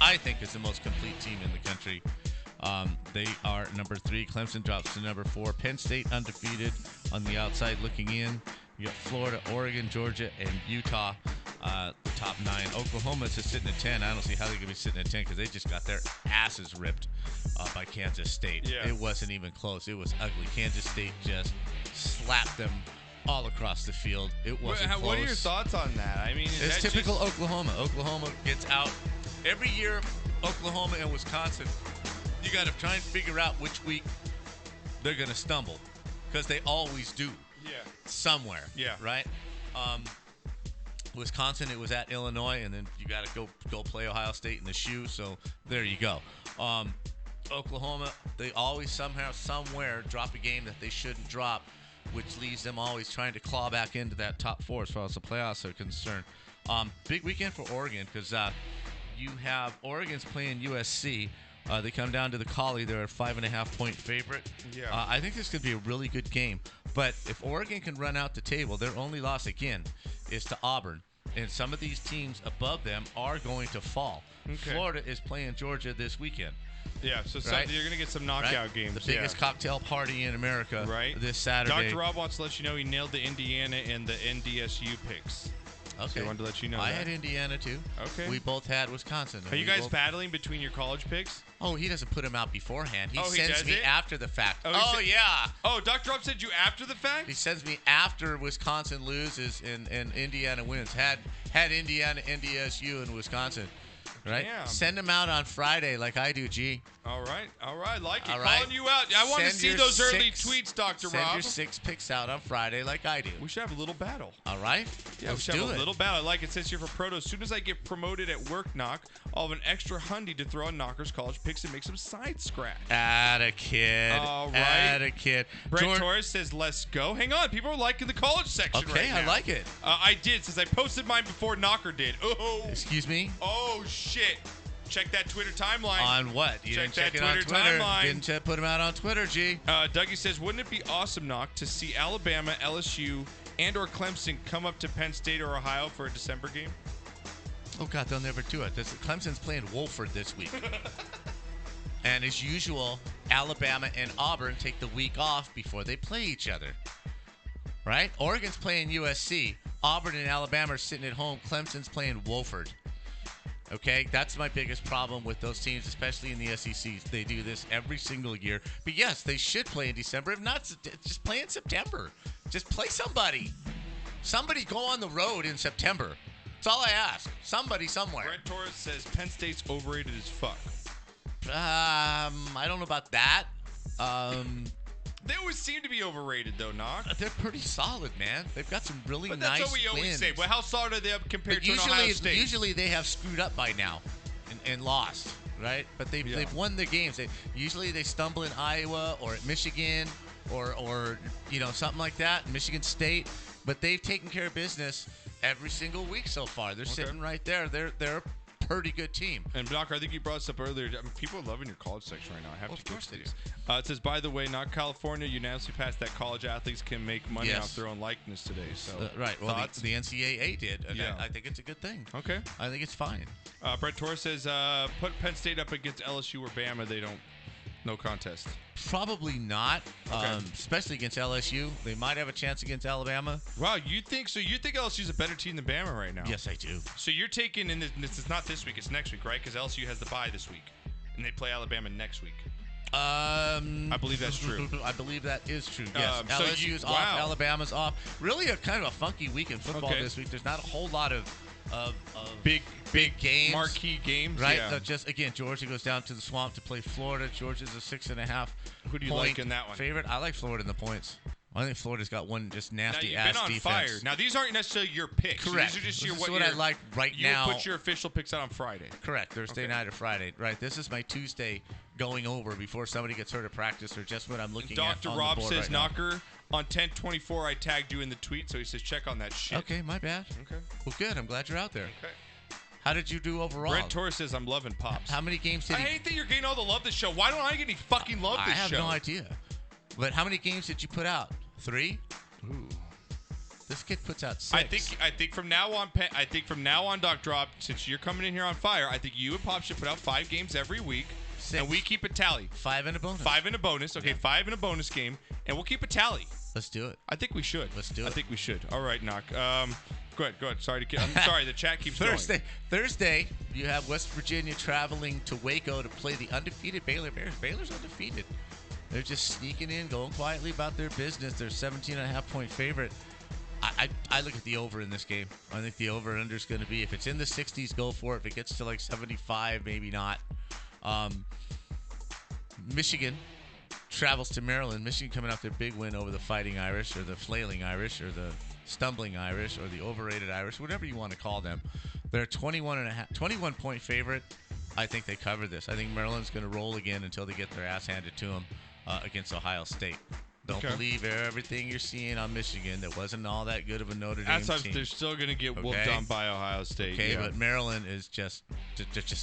I think is the most complete team in the country. They are number 3. Clemson drops to number 4. Penn State undefeated on the outside looking in. You got Florida, Oregon, Georgia, and Utah, the top 9. Oklahoma's just sitting at 10. I don't see how they could be sitting at 10 because they just got their asses ripped by Kansas State. Yeah. It wasn't even close. It was ugly. Kansas State just slapped them all across the field. It wasn't close. What are your thoughts on that? I mean, It's typical Oklahoma. Oklahoma gets out every year. Oklahoma and Wisconsin, you got to try and figure out which week they're going to stumble because they always do. Yeah. Somewhere. Yeah. Right? Wisconsin, it was at Illinois, and then you got to go play Ohio State in the shoe. So there you go. Oklahoma, they always somehow, somewhere drop a game that they shouldn't drop, which leaves them always trying to claw back into that top 4 as far as the playoffs are concerned. Big weekend for Oregon because you have Oregon's playing USC. They come down to the Collie. They're a 5.5-point favorite. Yeah. I think this could be a really good game. But if Oregon can run out the table, their only loss, again, is to Auburn. And some of these teams above them are going to fall. Okay. Florida is playing Georgia this weekend. Yeah, so Right? you're going to get some knockout games. The biggest cocktail party in America this Saturday. Dr. Rob wants to let you know he nailed the Indiana and the NDSU picks. Okay. So I wanted to let you know I that. had Indiana, too. Okay. We both had Wisconsin. Are you guys battling between your college picks? Oh, he doesn't put them out beforehand. He Oh, he sends does me it? after the fact. Oh, Oh, he said- yeah. Oh, Dr. Rob said you after the fact? He sends me after Wisconsin loses and Indiana wins. Had Indiana, NDSU, and Wisconsin. Right? Damn. Send them out on Friday like I do, G. All right. Like it. All right. Calling you out. I want to Send see your those early 6 tweets, Dr. Send Rob. your 6 picks out on Friday like I do. We should have a little battle. All right? Yeah, Let's we should do have a it. little battle. I like it. Says here for Proto, as soon as I get promoted at work, Knock, I'll have an extra hundy to throw on Knockers college picks and make some side scratch. Atta kid. All right. Atta kid. Brent Torres says, let's go. Hang on. People are liking the college section Okay, right now. I like it. I did, since I posted mine before Knocker did. Oh. Excuse me? Oh, shit. Check that Twitter timeline. On what? You Check didn't check that it on Twitter Twitter. timeline. Didn't put them out on Twitter, G. Dougie says, wouldn't it be awesome, Knock, to see Alabama, LSU, and or Clemson come up to Penn State or Ohio for a December game? Oh, God, they'll never do it. Clemson's playing Wolford this week. And as usual, Alabama and Auburn take the week off before they play each other. Right? Oregon's playing USC. Auburn and Alabama are sitting at home. Clemson's playing Wolford. Okay? That's my biggest problem with those teams, especially in the SEC. They do this every single year. But yes, they should play in December. If not, just play in September. Just play somebody. Somebody go on the road in September. That's all I ask. Somebody somewhere. Brent Torres says Penn State's overrated as fuck. I don't know about that. They always seem to be overrated, though, Knock. They're pretty solid, man. They've got some really But nice that's what we always wins. say. Well, how solid are they up compared But to an Ohio State? usually they have screwed up by now and lost, right? But they've won their games. Usually they stumble in Iowa or at Michigan or something like that, Michigan State. But they've taken care of business every single week so far. They're sitting right there. They're a pretty good team. And Knock, I think you brought this up earlier. I mean, people are loving your college section right now. I have to of course give they it to you. It says, by the way, not California unanimously passed that college athletes can make money Yes. off their own likeness today. So Right. Well, thoughts? the NCAA did, and Yeah. I think it's a good thing. Okay. I think it's fine. Brett Torres says, put Penn State up against LSU or Bama. They don't. No contest. Probably not, Okay. especially against LSU. They might have a chance against Alabama. Wow, you think so? You think LSU's a better team than Bama right now? Yes, I do. So you're taking, and this is not this week, it's next week, right? Because LSU has the bye this week, and they play Alabama next week. I believe that's true. I believe that is true. Yes, So LSU's off, wow. Alabama's off. Really, a kind of a funky week in football Okay. this week. There's not a whole lot of of big games, marquee games, right? yeah. Just again, Georgia goes down to the Swamp to play Florida. Georgia's a 6.5. Who do you like in that one? Favorite? I like Florida in the points. I think Florida's got one just nasty now, you've been on defense. fire. Now these aren't necessarily your picks. Correct. These are just This is what I like right now. You put your official picks out on Friday. Correct. Thursday night or Friday. Right. This is my Tuesday going over before somebody gets hurt at practice or just what I'm looking at. Dr. on Rob the board says, right now. Knocker, on 10/24, I tagged you in the tweet, so he says check on that shit. Okay, my bad. Okay. Well, good. I'm glad you're out there. Okay. How did you do overall? Brent Torres says I'm loving Pops. How many games did I hate that you're getting all the love this show. Why don't I get any fucking love this show? I have no idea. But how many games did you put out? 3? Ooh. This kid puts out 6. I think from now on, Dr. Rob, since you're coming in here on fire, I think you and Pop should put out 5 games every week. 6. And we keep a tally. 5 and a bonus. 5 and a bonus. Okay, 5 and a bonus game, and we'll keep a tally. Let's do it. I think we should. Let's do it. I think we should. All right, Knock. Go ahead. Sorry I'm sorry. The chat keeps going. Thursday, you have West Virginia traveling to Waco to play the undefeated Baylor Bears. Baylor's undefeated. They're just sneaking in, going quietly about their business. They're 17.5-point favorite. I look at the over in this game. I think the over and under is going to be, if it's in the 60s, go for it. If it gets to like 75, maybe not. Michigan travels to Maryland. Michigan coming off their big win over the Fighting Irish or the Flailing Irish or the Stumbling Irish or the Overrated Irish, whatever you want to call them. They're 21-point favorite. I think they cover this. I think Maryland's going to roll again until they get their ass handed to them against Ohio State. Don't believe everything you're seeing on Michigan. That wasn't all that good of a Notre Dame team. They're still going to get whooped on by Ohio State. Okay, yeah. but Maryland is just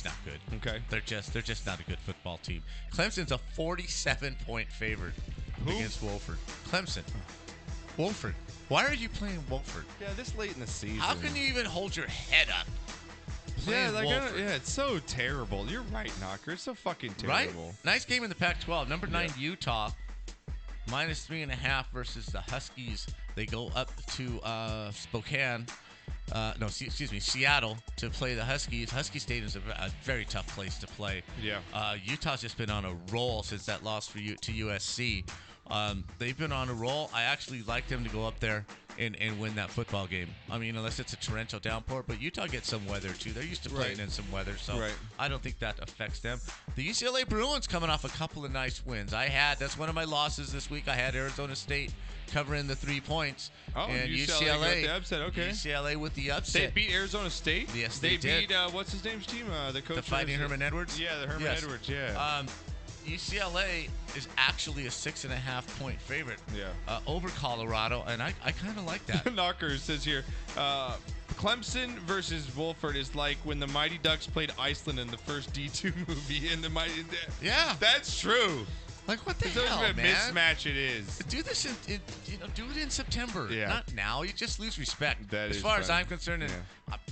not good. Okay, they're just not a good football team. Clemson's a 47-point favorite against Wolford. Clemson, Wolford. Why are you playing Wolford? Yeah, this late in the season. How can you even hold your head up? Yeah, it's so terrible. You're right, Knocker. It's so fucking terrible. Right? Nice game in the Pac-12. Number 9 Utah. Minus 3.5 versus the Huskies. They go up to Seattle to play the Huskies. Husky Stadium is a very tough place to play. Yeah. Utah's just been on a roll since that loss to USC. They've been on a roll. I actually like them to go up there and win that football game. I mean, unless it's a torrential downpour. But Utah gets some weather, too. They're used to playing in some weather, so I don't think that affects them. The UCLA Bruins coming off a couple of nice wins. That's one of my losses this week. I had Arizona State covering the 3 points. Oh, and UCLA got the upset. Okay. UCLA with the upset. They beat Arizona State? Yes, they did. They beat, what's his name's team? The coach. The Fighting Herman Edwards? Yeah, the Herman Edwards, yeah. UCLA is actually a 6.5-point favorite over Colorado, and I kind of like that. Knocker says here, Clemson versus Wolford is like when the Mighty Ducks played Iceland in the first D2 movie. Yeah, that's true. Like, what the hell, man? Mismatch it is. Do this do it in September. Yeah. Not now. You just lose respect. As far as I'm concerned, and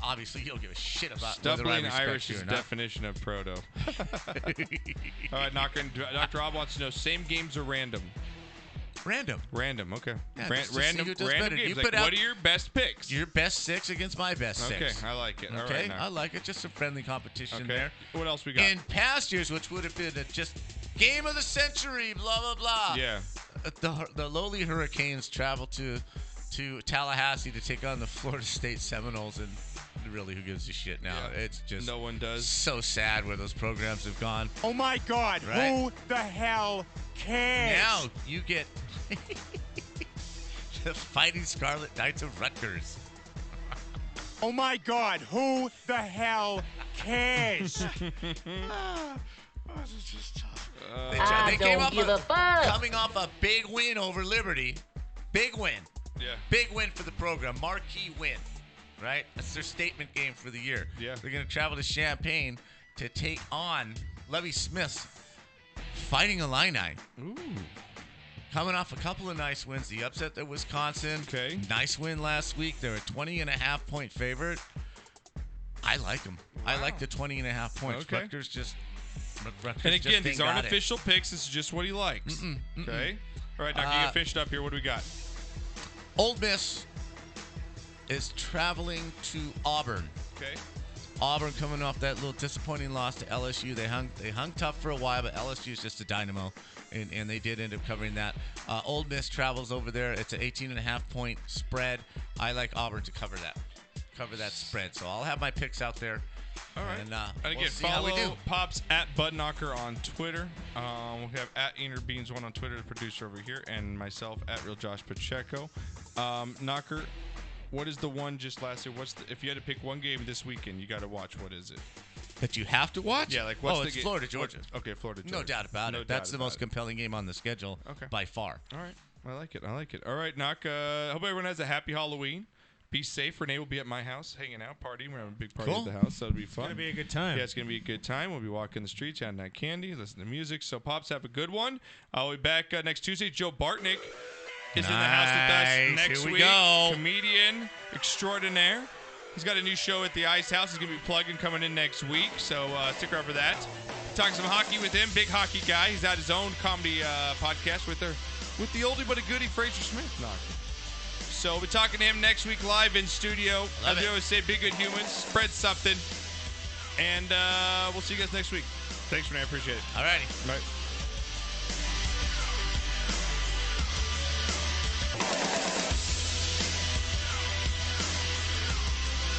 obviously you don't give a shit about Stumbling whether I respect Irish you is or not. definition of proto. All right, Knocker. Dr. Rob wants to know, same games or random? Random. Okay. Yeah, random better. games. You Like, put out what are your best picks? Your best 6 against my best 6. Okay, I like it. Okay, All right, Knocker. I like it. Just some friendly competition Okay. there. What else we got? In past years, which would have been just game of the century, blah, blah, blah. Yeah. The lowly Hurricanes travel to Tallahassee to take on the Florida State Seminoles, and really, who gives a shit now? Yeah. It's just no one does. So sad where those programs have gone. Oh my God! Right? Who the hell cares? Now you get the Fighting Scarlet Knights of Rutgers. Oh my God! Who the hell cares? They I came don't off give a fuck. coming off a big win over Liberty. Big win. Yeah. Big win for the program. Marquee win. Right? That's their statement game for the year. Yeah. They're going to travel to Champaign to take on Lovie Smith's Fighting Illini. Ooh. Coming off a couple of nice wins. The upset at Wisconsin. Okay. Nice win last week. They're a 20.5-point favorite. I like them. Wow. I like the 20.5 points. Okay. Rutgers just And again, these aren't got it. official picks. This is just what he likes. Okay? All right, now you get finished up here. What do we got? Ole Miss is traveling to Auburn. Okay. Auburn coming off that little disappointing loss to LSU. They hung tough for a while, but LSU is just a dynamo, and they did end up covering that. Ole Miss travels over there. It's an 18.5-point spread. I like Auburn to cover that. cover that spread. So I'll have my picks out there. All right. And, And we'll again, see how we do. follow Pops at Budknocker on Twitter. We have at Beans1 on Twitter, the producer over here, and myself at Real Josh Pacheco. Knocker, what is the one just last year? If you had to pick one game this weekend, you got to watch, what is it? That you have to watch? Yeah, like what's the it's game? Florida, Georgia. Okay, Florida, Georgia. No doubt about it. That's the most compelling game on the schedule by far. All right. I like it. All right, Knock. Hope everyone has a happy Halloween. Be safe. Renee will be at my house hanging out, partying. We're having a big party at the house, so it'll be fun. It's going to be a good time. Yeah, it's going to be a good time. We'll be walking the streets, having that candy, listening to music. So, Pops, have a good one. I'll be back next Tuesday. Joe Bartnick is in the house with us next Here we week. go. Comedian extraordinaire. He's got a new show at the Ice House. He's going to be plugging coming in next week, so stick around for that. Talking some hockey with him, big hockey guy. He's got his own comedy podcast with the oldie but a goodie Fraser Smith. So we'll be talking to him next week live in studio. As we always say, be good humans, spread something, and we'll see you guys next week. Thanks, Renee. I appreciate it. All righty. Bye.